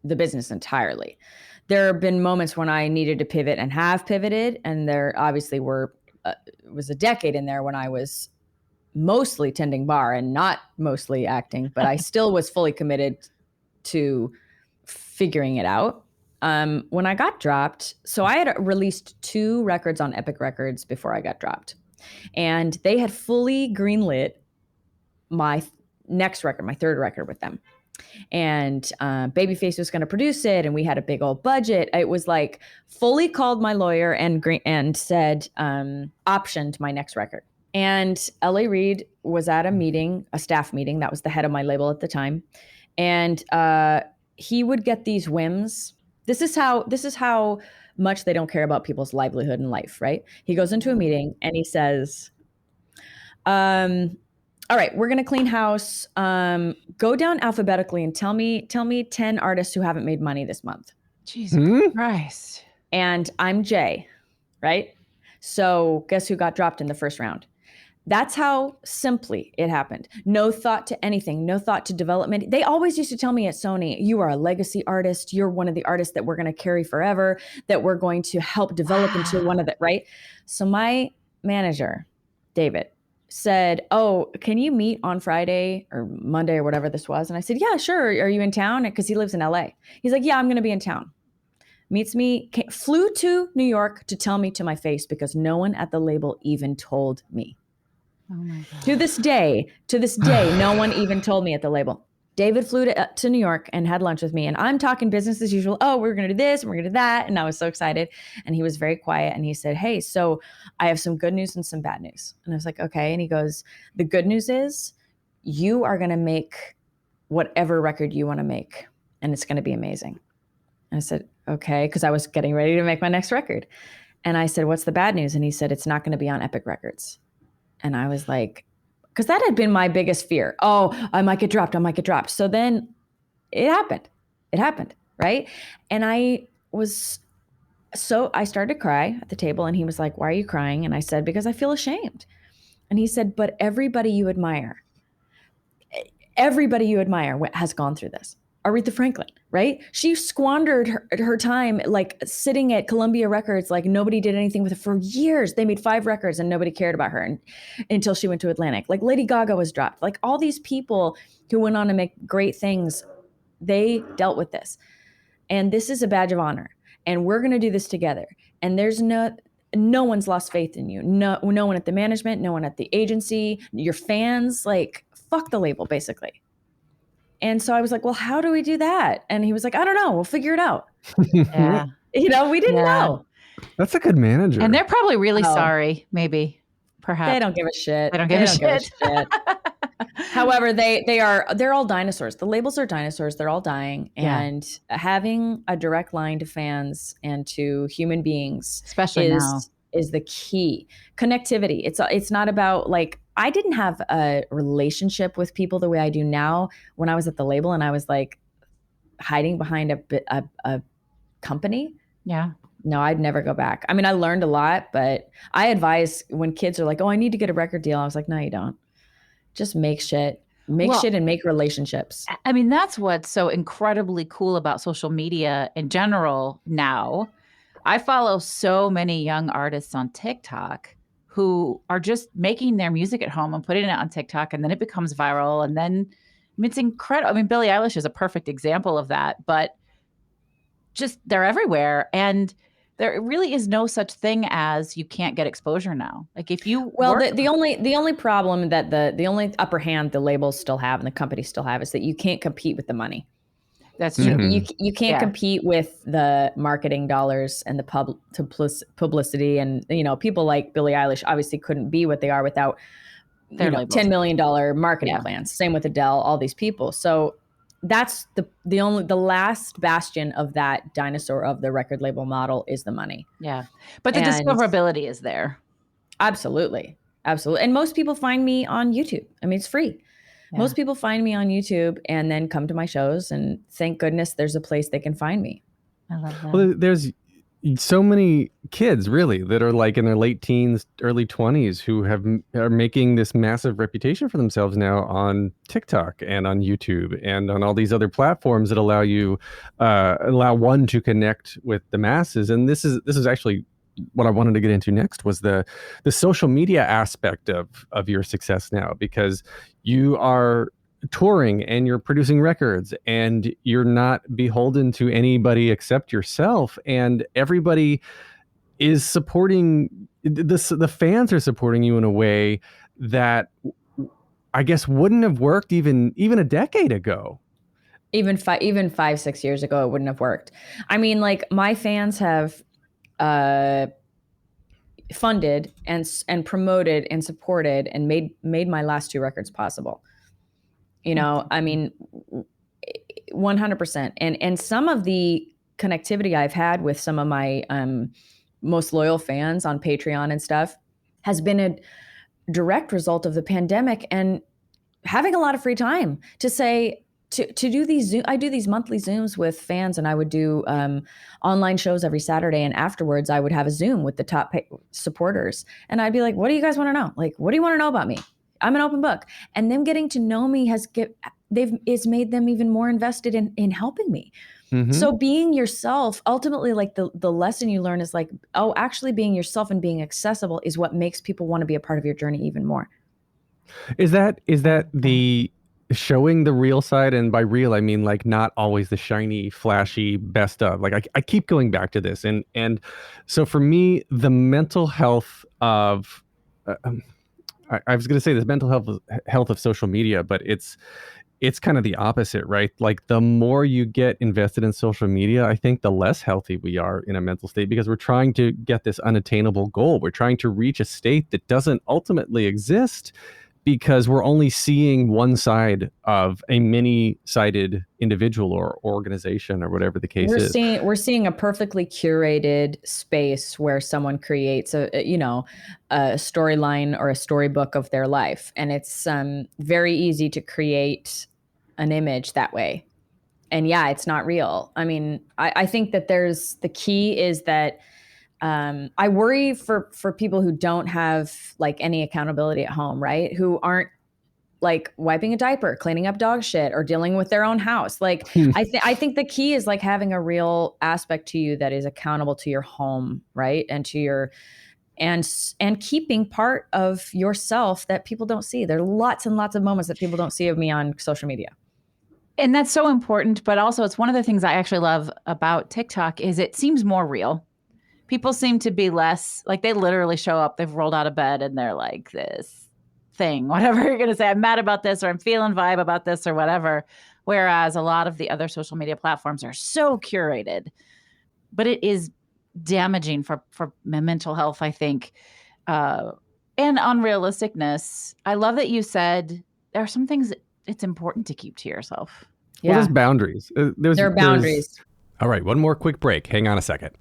B: the business entirely. There have been moments when I needed to pivot and have pivoted. And there obviously was a decade in there when I was mostly tending bar and not mostly acting, but I still was fully committed to figuring it out. When I got dropped, so I had released 2 records on Epic Records before I got dropped. And they had fully greenlit my next record, my 3rd record with them. And Babyface was going to produce it, and we had a big old budget. It was like fully called my lawyer and said optioned my next record. And L.A. Reid was at a meeting, a staff meeting. That was the head of my label at the time. And he would get these whims. This is how much they don't care about people's livelihood and life, right? He goes into a meeting and he says, all right, we're going to clean house. Go down alphabetically and tell me 10 artists who haven't made money this month.
C: Jesus Christ.
B: And I'm Jay, right? So guess who got dropped in the first round? That's how simply it happened. No thought to anything, no thought to development. They always used to tell me at Sony, you are a legacy artist. You're one of the artists that we're going to carry forever, that we're going to help develop into one of the, right? So my manager, David, said, oh, can you meet on Friday or Monday or whatever this was? And I said, yeah, sure. Are you in town? Because he lives in LA. He's like, yeah, I'm going to be in town. Meets me, flew to New York to tell me to my face, because no one at the label even told me.
C: Oh my God.
B: To this day, no one even told me at the label. David flew to New York and had lunch with me, and I'm talking business as usual. Oh, we're going to do this and we're going to do that. And I was so excited. And he was very quiet. And he said, hey, so I have some good news and some bad news. And I was like, okay. And he goes, the good news is you are going to make whatever record you want to make, and it's going to be amazing. And I said, okay, because I was getting ready to make my next record. And I said, what's the bad news? And he said, it's not going to be on Epic Records. And I was like, because that had been my biggest fear. Oh, I might get dropped. So then it happened, right? And I started to cry at the table, and he was like, why are you crying? And I said, because I feel ashamed. And he said, but everybody you admire has gone through this. Aretha Franklin, right? She squandered her time like sitting at Columbia Records, like nobody did anything with her for years. They made 5 records and nobody cared about her until she went to Atlantic. Like Lady Gaga was dropped. Like all these people who went on to make great things, they dealt with this. And this is a badge of honor. And we're going to do this together. And there's no one's lost faith in you. No one at the management, no one at the agency, your fans, like fuck the label basically. And so I was like, well, how do we do that? And he was like, I don't know. We'll figure it out.
C: Yeah.
B: We didn't know.
A: That's a good manager.
C: And they're probably really sorry, maybe, perhaps.
B: They don't give a shit.
C: They don't give a shit.
B: However, they're all dinosaurs. The labels are dinosaurs. They're all dying.
C: Yeah.
B: And having a direct line to fans and to human beings,
C: especially now,
B: is the key. Connectivity. It's not about like, I didn't have a relationship with people the way I do now when I was at the label and I was like hiding behind a company.
C: Yeah.
B: No, I'd never go back. I mean, I learned a lot, but I advise when kids are like, oh, I need to get a record deal. I was like, no, you don't. Just make shit. Make shit and make relationships.
C: I mean, that's what's so incredibly cool about social media in general now. I follow so many young artists on TikTok who are just making their music at home and putting it on TikTok, and then it becomes viral. And then, I mean, it's incredible. I mean, Billie Eilish is a perfect example of that, but just they're everywhere. And there really is no such thing as you can't get exposure now. Like if you
B: the only problem that the only upper hand the labels still have and the companies still have is that you can't compete with the money.
C: That's true.
B: You can't compete with the marketing dollars and the publicity, and people like Billie Eilish obviously couldn't be what they are without their $10 million marketing plans. Same with Adele, all these people. So that's the last bastion of that dinosaur of the record label model is the money.
C: Yeah. But the discoverability is there.
B: Absolutely. Absolutely. And most people find me on YouTube. I mean, it's free. Yeah. Most people find me on YouTube and then come to my shows, and thank goodness there's a place they can find me.
C: I love that.
A: Well, there's so many kids really that are like in their late teens, early 20s who are making this massive reputation for themselves now on TikTok and on YouTube and on all these other platforms that allow one to connect with the masses. And this is actually what I wanted to get into next, was the social media aspect of your success now, because you are touring and you're producing records and you're not beholden to anybody except yourself, and everybody is supporting this. The fans are supporting you in a way that I guess wouldn't have worked even a decade ago.
B: Even 5-6 years ago, it wouldn't have worked. I mean, like, my fans have funded and promoted and supported and made my last 2 records possible. I mean, 100%. And some of the connectivity I've had with some of my most loyal fans on Patreon and stuff has been a direct result of the pandemic and having a lot of free time to say, to do these I do these monthly Zooms with fans, and I would do online shows every Saturday. And afterwards I would have a Zoom with the top supporters. And I'd be like, what do you guys want to know? Like, what do you want to know about me? I'm an open book. And them getting to know me has made them even more invested in helping me. Mm-hmm. So being yourself, ultimately, like the lesson you learn is like, oh, actually being yourself and being accessible is what makes people want to be a part of your journey even more.
A: Is that the showing the real side? And by real, I mean like not always the shiny, flashy best of. Like I keep going back to this. And so for me, the mental health of I was going to say this mental health of social media, but it's kind of the opposite, right? Like the more you get invested in social media, I think the less healthy we are in a mental state, because we're trying to get this unattainable goal. We're trying to reach a state that doesn't ultimately exist, because we're only seeing one side of a many-sided individual or organization or whatever the case is.
B: We're seeing a perfectly curated space where someone creates a storyline or a storybook of their life. And it's very easy to create an image that way. And yeah, it's not real. I mean, I think that the key is that I worry for people who don't have like any accountability at home, right? Who aren't like wiping a diaper, cleaning up dog shit, or dealing with their own house. Like I think the key is like having a real aspect to you that is accountable to your home, right? And to your and keeping part of yourself that people don't see. There are lots and lots of moments that people don't see of me on social media.
C: And that's so important. But also it's one of the things I actually love about TikTok is it seems more real. People seem to be less like, they literally show up, they've rolled out of bed and they're like this thing, whatever you're going to say, I'm mad about this, or I'm feeling vibe about this, or whatever. Whereas a lot of the other social media platforms are so curated, but it is damaging for mental health, I think, and unrealisticness. I love that you said there are some things that it's important to keep to yourself.
A: Well, there's boundaries.
B: There are boundaries.
A: All right, one more quick break. Hang on a second.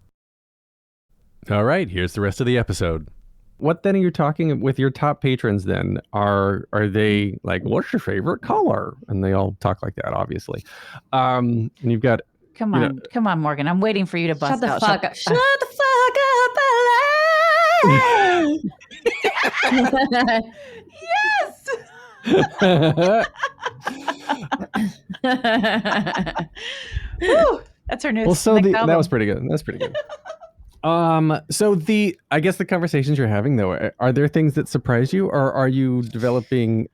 A: All right, here's the rest of the episode. What then are you talking with your top patrons then? Are they like, what's your favorite color? And they all talk like that, obviously. And you've got
C: Come
A: You know,
C: on. Come on, Morgan. I'm waiting for you to bust
B: Shut the
C: out.
B: fuck up. Shut the fuck up.
C: Woo! That's her new
A: well, so
C: next
A: that
C: album.
A: was pretty good. That's pretty good. So I guess the conversations you're having though, are there things that surprise you, or are you developing?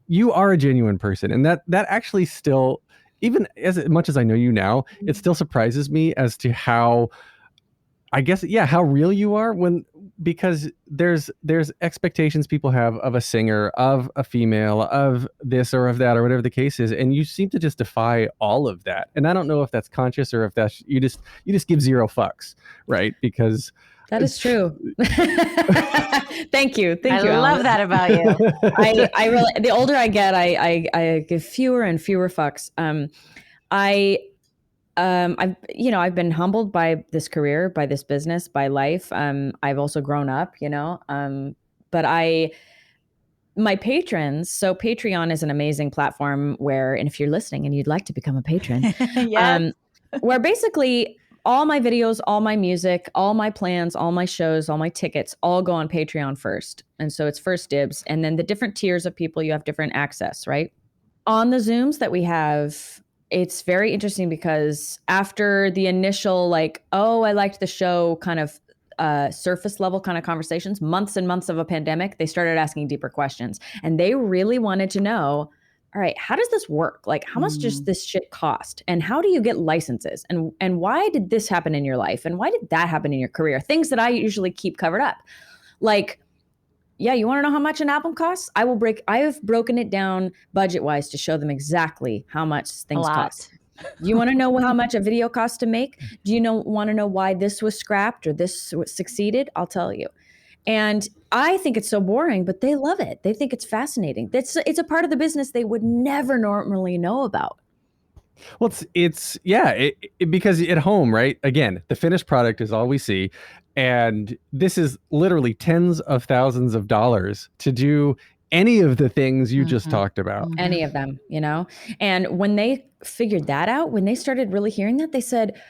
A: You are a genuine person, and that actually still, even as much as I know you now, it still surprises me as to how, I guess, how real you are, because there's expectations people have of a singer, of a female, of this or of that, or whatever the case is, and you seem to just defy all of that. And I don't know if that's conscious or if that's you just give zero fucks, right? Because
B: that is true. Thank you.
C: I love that about you.
B: I really, the older I get, I give fewer and fewer fucks. I've been humbled by this career, by this business, by life. I've also grown up, but my patrons, so Patreon is an amazing platform where, and if you're listening and you'd like to become a patron,
C: Yes.
B: where basically all my videos, all my music, all my plans, all my shows, all my tickets all go on Patreon first. And so it's first dibs. And then the different tiers of people, you have different access, right? On the Zooms that we have, it's very interesting because after the initial I liked the show kind of surface level kind of conversations, months and months of a pandemic, they started asking deeper questions. And they really wanted to know, all right, how does this work? Like, how much does this shit cost? And how do you get licenses? And why did this happen in your life? And why did that happen in your career? Things that I usually keep covered up. Like, you want to know how much an album costs? I have broken it down budget-wise to show them exactly how much things cost. You want to know how much a video costs to make? Do you want to know why this was scrapped or this succeeded? I'll tell you. And I think it's so boring, but they love it. They think it's fascinating. It's a part of the business they would never normally know about.
A: Well, it's because at home, right? Again, the finished product is all we see. And this is literally tens of thousands of dollars to do any of the things you just talked about.
B: Any of them, And when they figured that out, when they started really hearing that, they said,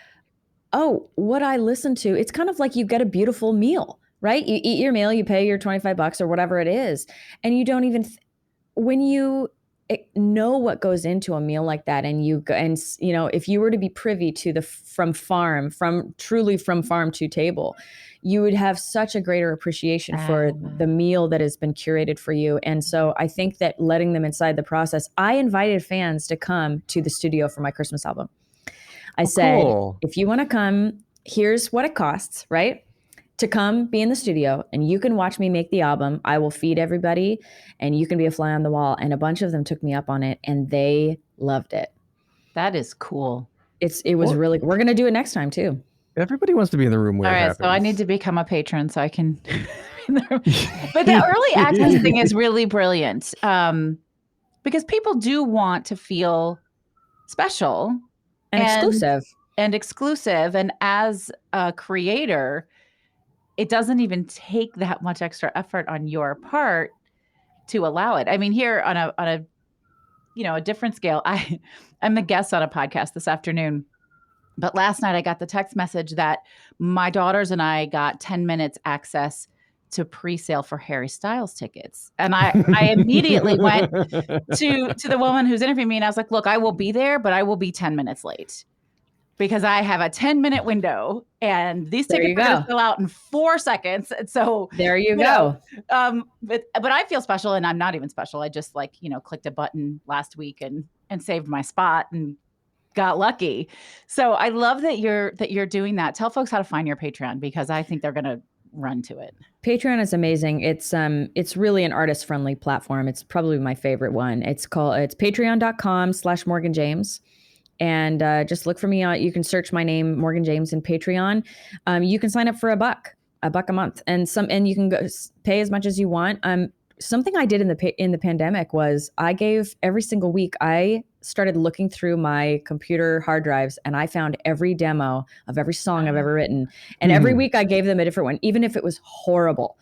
B: oh, what I listen to, it's kind of like you get a beautiful meal, right? You eat your meal, you pay your $25 or whatever it is. And you don't even, when you know what goes into a meal like that, and if you were to be privy to from farm to table, you would have such a greater appreciation for the meal that has been curated for you. And so I think that letting them inside the process, I invited fans to come to the studio for my Christmas album. I said, cool. If you want to come, here's what it costs, right? To come be in the studio, and you can watch me make the album. I will feed everybody and you can be a fly on the wall. And a bunch of them took me up on it and they loved it.
C: That is cool.
B: It was really, we're going to do it next time too.
A: Everybody wants to be in the room where it happens.
C: So I need to become a patron so I can. But the early access thing is really brilliant because people do want to feel special
B: and exclusive. And as a creator, it doesn't even take that much extra effort on your part to allow it. I mean, here on a different scale, I'm a guest on a podcast this afternoon. But last night I got the text message that my daughters and I got 10 minutes access to pre-sale for Harry Styles tickets. And I immediately went to the woman who's interviewing me and I was like, look, I will be there, but I will be 10 minutes late because I have a 10-minute window and these tickets are going to fill out in 4 seconds. And so there you go.
C: But I feel special and I'm not even special. I just clicked a button last week and saved my spot and got lucky. So I love that you're doing that. Tell folks how to find your Patreon because I think they're going to run to it.
B: Patreon is amazing. It's really an artist friendly platform. It's probably my favorite one. It's patreon.com/Morgan James. And just look for me. You can search my name, Morgan James, in Patreon. You can sign up for $1 a month, and you can go pay as much as you want. Something I did in the pandemic was I gave every single week. I started looking through my computer hard drives, and I found every demo of every song I've ever written. And every week I gave them a different one, even if it was horrible.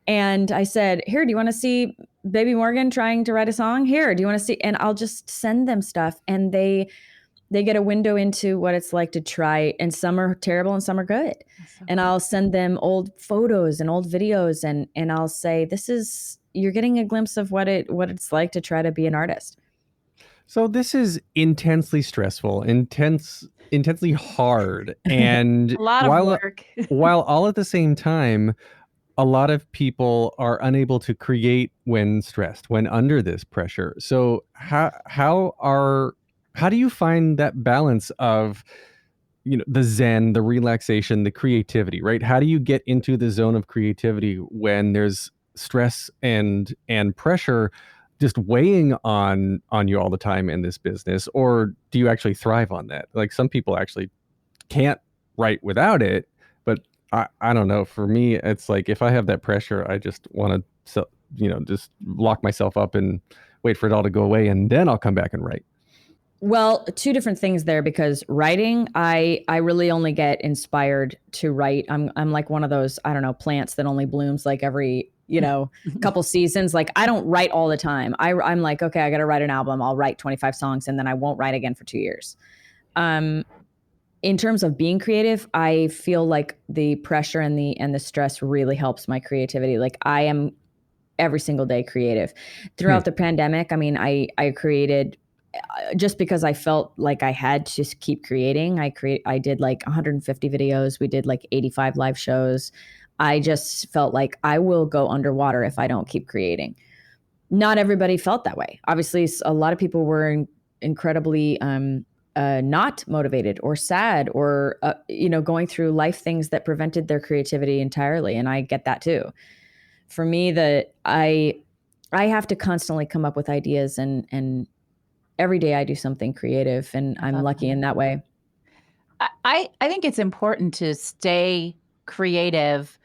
B: And I said, here, do you want to see Baby Morgan trying to write a song? Here, do you want to see? And I'll just send them stuff, and they they get a window into what it's like to try, and some are terrible and some are good.
C: So
B: and
C: cool.
B: I'll send them old photos and old videos, and I'll say, you're getting a glimpse of what it's like to try to be an artist.
A: So this is intensely stressful, intensely hard, and
C: A lot of work.
A: while all at the same time, a lot of people are unable to create when stressed, when under this pressure. So how do you find that balance of, the zen, the relaxation, the creativity, right? How do you get into the zone of creativity when there's stress and pressure just weighing on you all the time in this business? Or do you actually thrive on that? Like, some people actually can't write without it, but I don't know. For me, it's like, if I have that pressure, I just want to, just lock myself up and wait for it all to go away, and then I'll come back and write.
B: Well, two different things there, because writing, I really only get inspired to write. I'm like one of those, I don't know, plants that only blooms like every, couple seasons. Like, I don't write all the time. I'm like, okay, I got to write an album. I'll write 25 songs and then I won't write again for 2 years. In terms of being creative, I feel like the pressure and the stress really helps my creativity. Like, I am every single day creative. Throughout the pandemic, I mean, I created just because I felt like I had to keep creating. I did like 150 videos. We did like 85 live shows. I just felt like I will go underwater if I don't keep creating. Not everybody felt that way. Obviously, a lot of people were incredibly not motivated or sad or, going through life things that prevented their creativity entirely. And I get that too. For me, I have to constantly come up with ideas, and every day I do something creative, and I'm lucky in that way.
C: I think it's important to stay creative.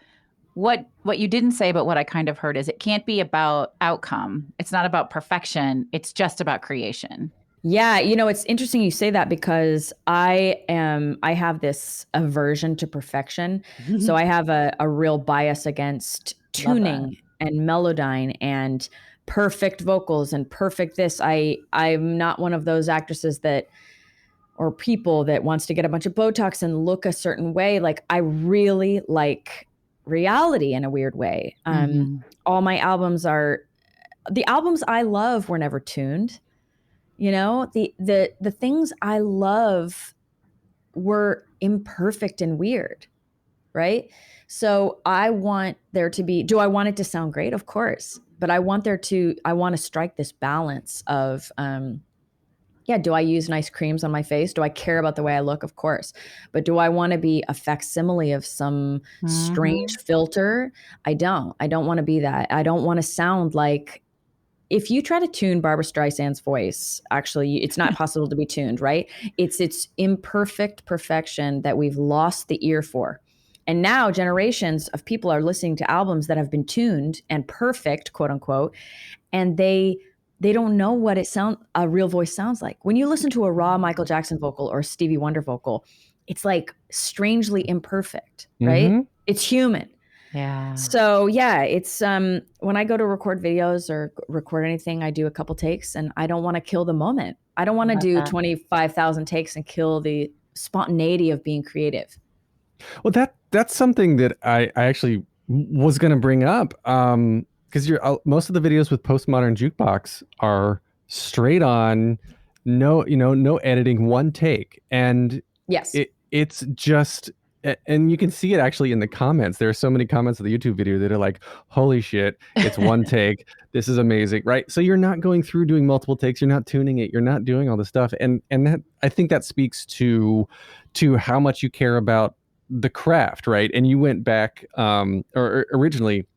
C: What you didn't say, but what I kind of heard, is it can't be about outcome. It's not about perfection. It's just about creation.
B: Yeah, it's interesting you say that, because I have this aversion to perfection. So I have a real bias against tuning and melodyne and perfect vocals and perfect this. I'm not one of those actresses or people that wants to get a bunch of Botox and look a certain way. Like, I really like reality in a weird way. All my albums the albums I love were never tuned. The things I love were imperfect and weird, right? So I want there to be, do I want it to sound great? Of course. But I want to strike this balance of, do I use nice creams on my face? Do I care about the way I look? Of course. But do I want to be a facsimile of some strange filter? I don't want to be that. I don't want to sound like, if you try to tune Barbra Streisand's voice, actually, it's not possible to be tuned, right? It's imperfect perfection that we've lost the ear for. And now generations of people are listening to albums that have been tuned and perfect, quote unquote, and they don't know what a real voice sounds like. When you listen to a raw Michael Jackson vocal or Stevie Wonder vocal, it's like strangely imperfect, right? It's human.
C: Yeah.
B: So yeah, it's when I go to record videos or record anything, I do a couple takes, and I don't want to kill the moment. I don't want to do 25,000 takes and kill the spontaneity of being creative.
A: Well, that's something that I actually was going to bring up, because most of the videos with Postmodern Jukebox are straight on, no editing, one take, and
B: yes,
A: it's just. And you can see it actually in the comments. There are so many comments of the YouTube video that are like, holy shit, it's one take. This is amazing, right? So you're not going through doing multiple takes. You're not tuning it. You're not doing all this stuff. And that, I think that speaks to how much you care about the craft, right? And you went back, or originally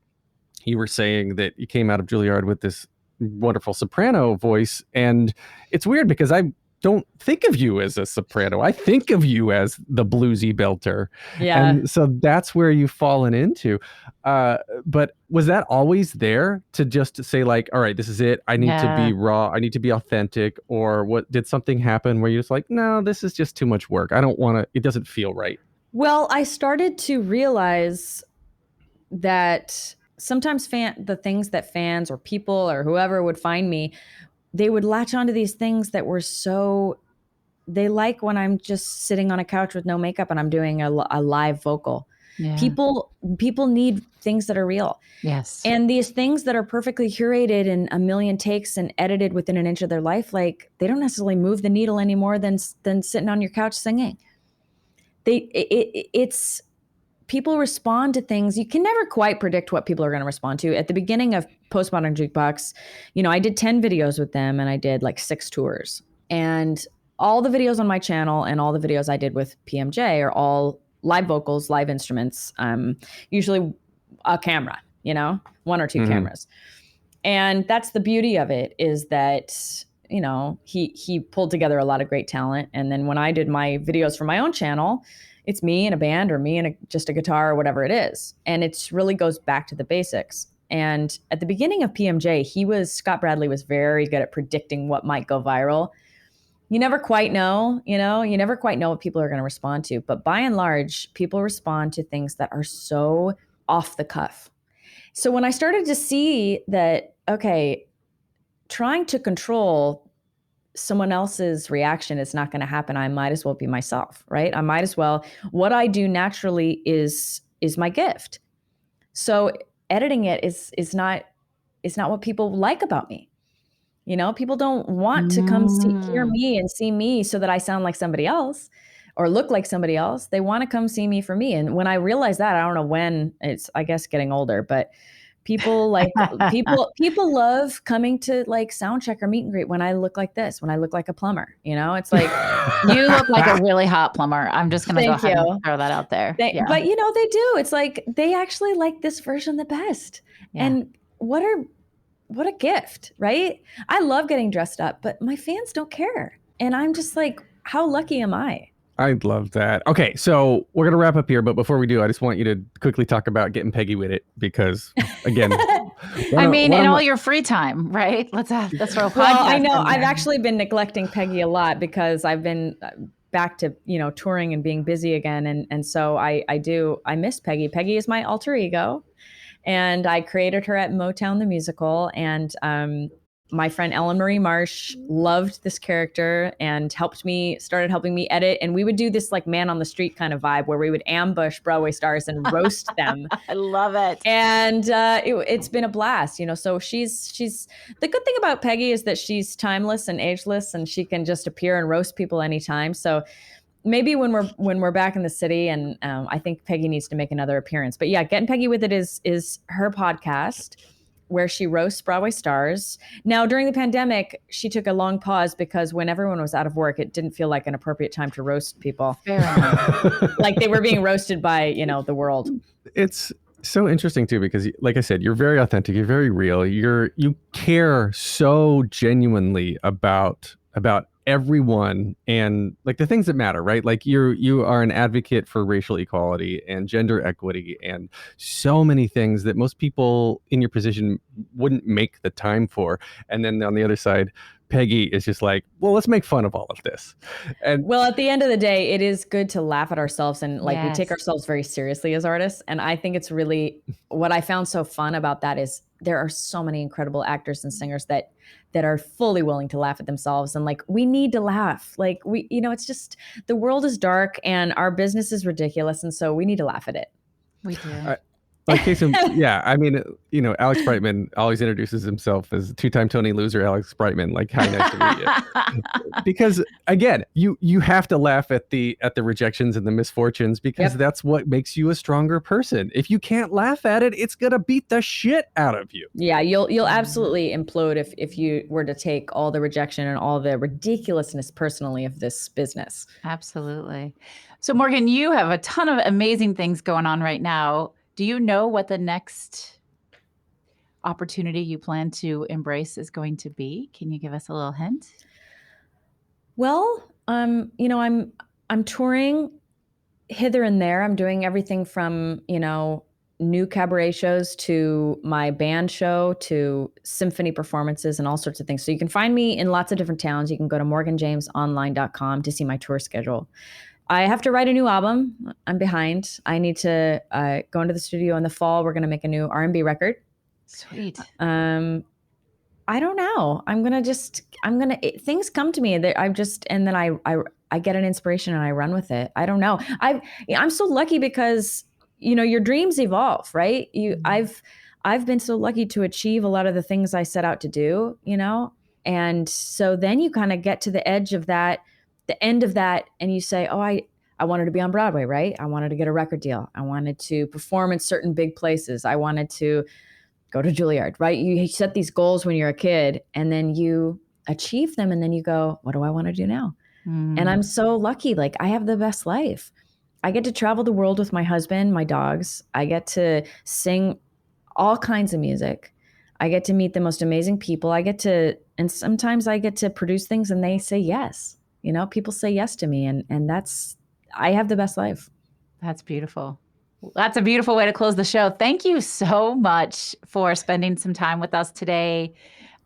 A: you were saying that you came out of Juilliard with this wonderful soprano voice. And it's weird because I don't think of you as a soprano. I think of you as the bluesy belter.
B: Yeah.
A: And so that's where you've fallen into. But was that always there to just say like, all right, this is it. I need to be raw. I need to be authentic. Or what, did something happen where you're just like, no, this is just too much work. I don't want to, it doesn't feel right.
B: Well, I started to realize that sometimes the things that fans or people or whoever would find me, they would latch onto these things that were so they like when I'm just sitting on a couch with no makeup and I'm doing a live vocal. Yeah. People need things that are real.
C: Yes.
B: And these things that are perfectly curated in a million takes and edited within an inch of their life, like they don't necessarily move the needle any more than sitting on your couch singing. It's people respond to things. You can never quite predict what people are going to respond to. At the beginning of Postmodern Jukebox, I did 10 videos with them and I did like 6 tours. And all the videos on my channel and all the videos I did with PMJ are all live vocals, live instruments, usually a camera, 1 or 2 cameras. And that's the beauty of it, is that, he pulled together a lot of great talent. And then when I did my videos for my own channel, it's me and a band or me and just a guitar or whatever it is. And it really goes back to the basics. And at the beginning of PMJ, Scott Bradley was very good at predicting what might go viral. You never quite know, you never quite know what people are going to respond to. But by and large, people respond to things that are so off the cuff. So when I started to see that, okay, trying to control someone else's reaction is not going to happen, I might as well be myself, right? I might as well. What I do naturally is my gift. So editing it is not what people like about me. People don't want to come hear me and see me so that I sound like somebody else or look like somebody else. They want to come see me for me. And when I realized that, I don't know when, it's, I guess, getting older, but people people love coming to like sound check or meet and greet when I look like this, when I look like a plumber. It's like
C: you look like a really hot plumber. I'm just gonna go ahead and throw that out there.
B: But they do. It's like they actually like this version the best. Yeah. And what a gift, right? I love getting dressed up, but my fans don't care. And I'm just like, how lucky am I?
A: I love that. Okay, so we're going to wrap up here, but before we do, I just want you to quickly talk about getting Peggy with it, because again,
C: in all your free time, right? Let's throw a podcast.
B: Well, I know I've actually been neglecting Peggy a lot because I've been back to, touring and being busy again. And so I miss Peggy. Peggy is my alter ego. And I created her at Motown the musical, and my friend Ellen Marie Marsh loved this character and started helping me edit. And we would do this like man on the street kind of vibe where we would ambush Broadway stars and roast them.
C: I love it.
B: And it's been a blast, So she's the good thing about Peggy is that she's timeless and ageless, and she can just appear and roast people anytime. So maybe when we're back in the city, and I think Peggy needs to make another appearance. But yeah, Getting Peggy With It is her podcast where she roasts Broadway stars. Now, during the pandemic, she took a long pause because when everyone was out of work, it didn't feel like an appropriate time to roast people.
C: Fair enough.
B: Like they were being roasted by, the world.
A: It's so interesting too, because like I said, you're very authentic, you're very real, you care so genuinely about everyone and like the things that matter, right? Like you are an advocate for racial equality and gender equity and so many things that most people in your position wouldn't make the time for. And then on the other side, Peggy is just like, well, let's make fun of all of this. And
B: well, at the end of the day, it is good to laugh at ourselves, and like we take ourselves very seriously as artists. And I think it's really what I found so fun about that is there are so many incredible actors and singers that are fully willing to laugh at themselves. And like, we need to laugh. Like it's just, the world is dark and our business is ridiculous. And so we need to laugh at it.
C: We do.
A: Like yeah, I mean, Alex Brightman always introduces himself as 2-time Tony loser Alex Brightman. Like, hi, nice to meet you. Because again, you have to laugh at the rejections and the misfortunes, because that's what makes you a stronger person. If you can't laugh at it, it's gonna beat the shit out of you.
B: Yeah, you'll absolutely implode if you were to take all the rejection and all the ridiculousness personally of this business.
C: Absolutely. So Morgan, you have a ton of amazing things going on right now. Do you know what the next opportunity you plan to embrace is going to be? Can you give us a little hint?
B: Well, I'm touring hither and there. I'm doing everything from, new cabaret shows to my band show to symphony performances and all sorts of things. So you can find me in lots of different towns. You can go to morganjamesonline.com to see my tour schedule. I have to write a new album. I'm behind. I need to go into the studio in the fall. We're going to make a new R&B record.
C: Sweet.
B: I don't know. Things come to me. And then I get an inspiration and I run with it. I don't know. I'm so lucky because, your dreams evolve, right? I've been so lucky to achieve a lot of the things I set out to do, and so then you kind of get to the edge of that, the end of that, and you say, oh, I wanted to be on Broadway, right? I wanted to get a record deal. I wanted to perform in certain big places. I wanted to go to Juilliard, right? You set these goals when you're a kid and then you achieve them and then you go, what do I want to do now? And I'm so lucky. Like, I have the best life. I get to travel the world with my husband, my dogs. I get to sing all kinds of music. I get to meet the most amazing people. And sometimes I get to produce things and they say yes. People say yes to me, and I have the best life.
C: That's beautiful. That's a beautiful way to close the show. Thank you so much for spending some time with us today.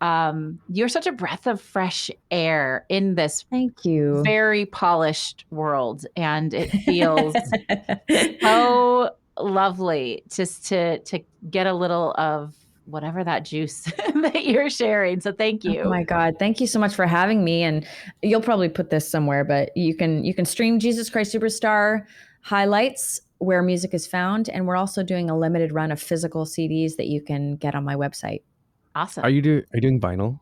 C: You're such a breath of fresh air in this
B: Thank you.
C: very polished world. And it feels so lovely just to get a little of whatever that juice that you're sharing. So thank you.
B: Oh my God. Thank you so much for having me. And you'll probably put this somewhere, but you can stream Jesus Christ Superstar highlights where music is found. And we're also doing a limited run of physical CDs that you can get on my website.
C: Awesome.
A: Are you doing vinyl?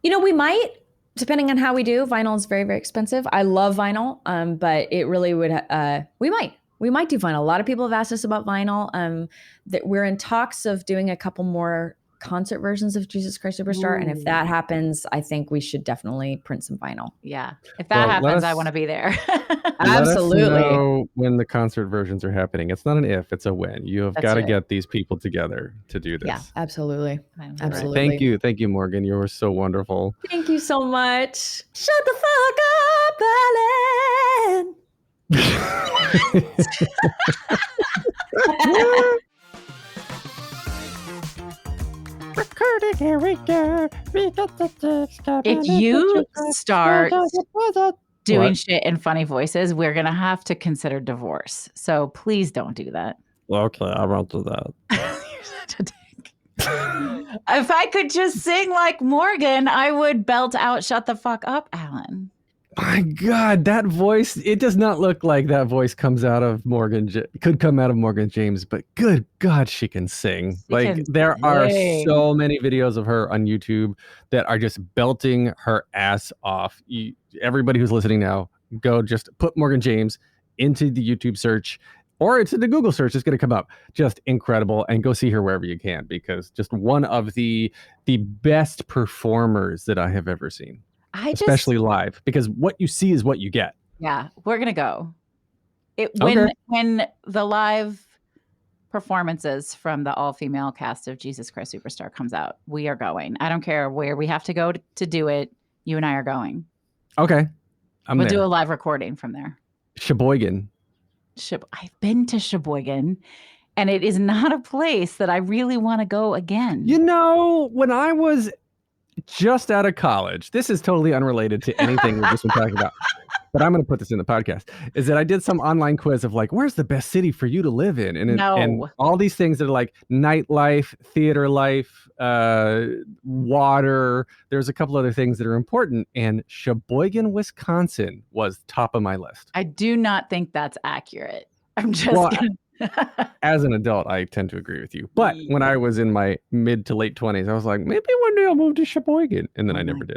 B: We might, depending on how we do. Vinyl is very, very expensive. I love vinyl, but it really would. We might do vinyl. A lot of people have asked us about vinyl. That we're in talks of doing a couple more concert versions of Jesus Christ Superstar, and if that happens, I think we should definitely print some vinyl.
C: Yeah, if that happens, I want to be there.
B: Absolutely.
A: Let us know when the concert versions are happening. It's not an if, it's a when. You have got to get these people together to do this.
B: Yeah, absolutely.
A: Absolutely. Right. Thank you, Morgan. You were so wonderful.
B: Thank you so much. Shut the fuck up, Ellen.
C: If you start doing shit in funny voices, we're going to have to consider divorce. So please don't do that.
A: Okay, I won't do that.
C: You're such a dick. If I could just sing like Morgan, I would belt out "Shut the fuck up, Alan."
A: My God, that voice, it does not look like that voice comes out of could come out of Morgan James, but good God, she can sing. There are so many videos of her on YouTube that are just belting her ass off. Everybody who's listening now, go just put Morgan James into the YouTube search or it's in the Google search. It's going to come up. Just incredible. And go see her wherever you can, because just one of the best performers that I have ever seen. Especially live, because what you see is what you get.
C: Yeah, we're gonna go. When the live performances from the all-female cast of Jesus Christ Superstar comes out, we are going. I don't care where we have to go to do it. You and I are going.
A: Okay,
C: we'll do a live recording from there.
A: Sheboygan.
C: I've been to Sheboygan, and it is not a place that I really want to go again.
A: When I was just out of college, this is totally unrelated to anything we've just been talking about, but I'm going to put this in the podcast, is that I did some online quiz of where's the best city for you to live in? And all these things that are like nightlife, theater life, water. There's a couple other things that are important. And Sheboygan, Wisconsin was top of my list.
C: I do not think that's accurate. I'm just
A: as an adult, I tend to agree with you. But when I was in my mid to late 20s, I was like, maybe one day I'll move to Sheboygan. And then I never did.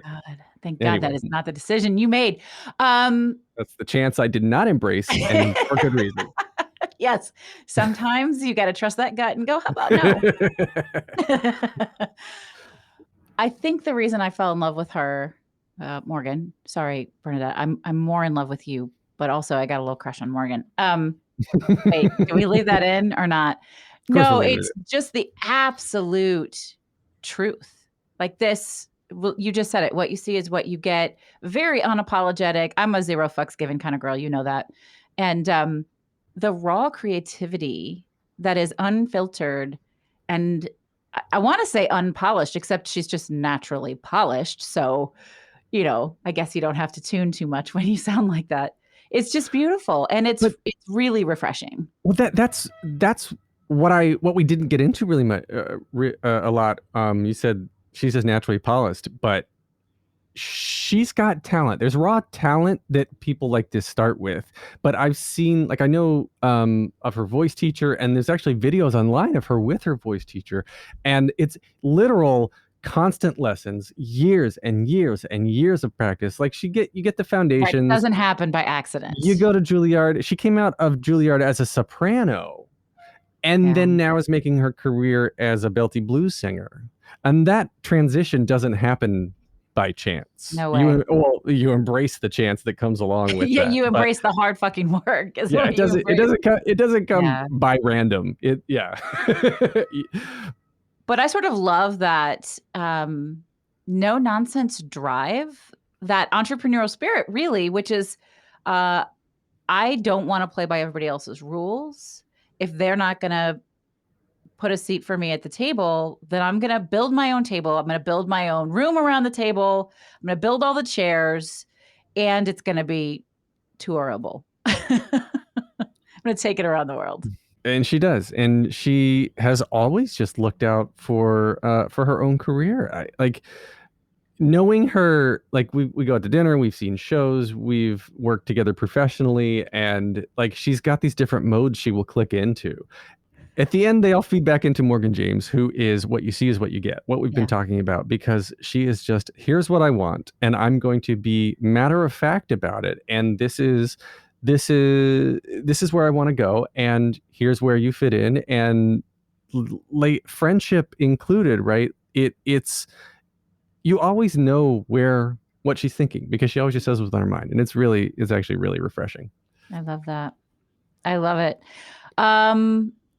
C: Thank God that is not the decision you made.
A: That's the chance I did not embrace, and for good reason.
C: Yes. Sometimes you got to trust that gut and go, how about no? I think the reason I fell in love with her, Morgan, sorry, Bernadette, I'm more in love with you, but also I got a little crush on Morgan. Wait, can we leave that in or not? No, it's just the absolute truth. Like this, you just said it. What you see is what you get. Very unapologetic. I'm a zero fucks given kind of girl. You know that. And the raw creativity that is unfiltered and I want to say unpolished, except she's just naturally polished. So, I guess you don't have to tune too much when you sound like that. It's just beautiful, and it's really refreshing.
A: Well, that's what we didn't get into really much, a lot. You said she's just naturally polished, but she's got talent. There's raw talent that people like to start with, but I've seen, like, I know of her voice teacher, and there's actually videos online of her with her voice teacher, and it's literal constant lessons, years and years and years of practice. Like you get the foundations.
C: That doesn't happen by accident.
A: You go to Juilliard. She came out of Juilliard as a soprano, and then now is making her career as a belty blues singer. And that transition doesn't happen by chance.
C: No way.
A: You embrace the chance that comes along with
C: yeah,
A: that.
C: you embrace the hard fucking work.
A: It doesn't come by random.
C: But I sort of love that no nonsense drive, that entrepreneurial spirit, really, which is I don't want to play by everybody else's rules. If they're not going to put a seat for me at the table, then I'm going to build my own table. I'm going to build my own room around the table. I'm going to build all the chairs, and it's going to be tourable. I'm going to take it around the world.
A: And she does. And she has always just looked out for her own career. Like, knowing her, like, we go out to dinner, we've seen shows, we've worked together professionally, and like, she's got these different modes she will click into. At the end, they all feed back into Morgan James, who is what you see is what you get, what we've been talking about, because she is just, here's what I want, and I'm going to be matter of fact about it. And this is where I want to go, and here's where you fit in, and like friendship included, right? It's you always know what she's thinking, because she always just says what's on her mind, and it's actually really refreshing.
C: I love that. I love it.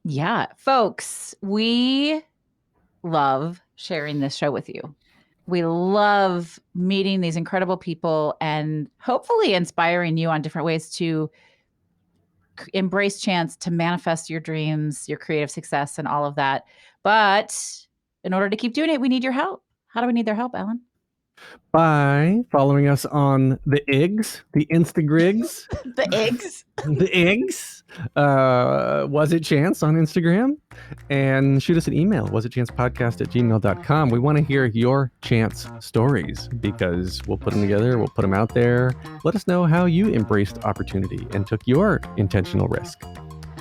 C: Yeah, folks, we love sharing this show with you. We love meeting these incredible people and hopefully inspiring you on different ways to embrace chance, to manifest your dreams, your creative success, and all of that. But in order to keep doing it, we need your help. How do we need their help, Alan?
A: By following us on the Instagrigs.
C: The eggs.
A: The eggs. Was It Chance on Instagram, and shoot us an email, wasitchancepodcast@gmail.com. We want to hear your chance stories, because we'll put them together, we'll put them out there. Let us know how you embraced opportunity and took your intentional risk.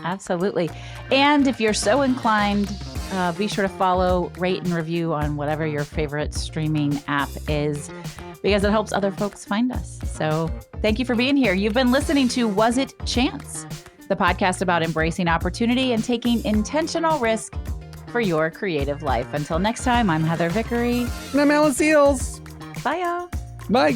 C: Absolutely. And if you're so inclined, be sure to follow, rate, and review on whatever your favorite streaming app is, because it helps other folks find us. So thank you for being here. You've been listening to Was It Chance, the podcast about embracing opportunity and taking intentional risk for your creative life. Until next time, I'm Heather Vickery.
A: And I'm Alan Seals.
C: Bye, y'all.
A: Bye.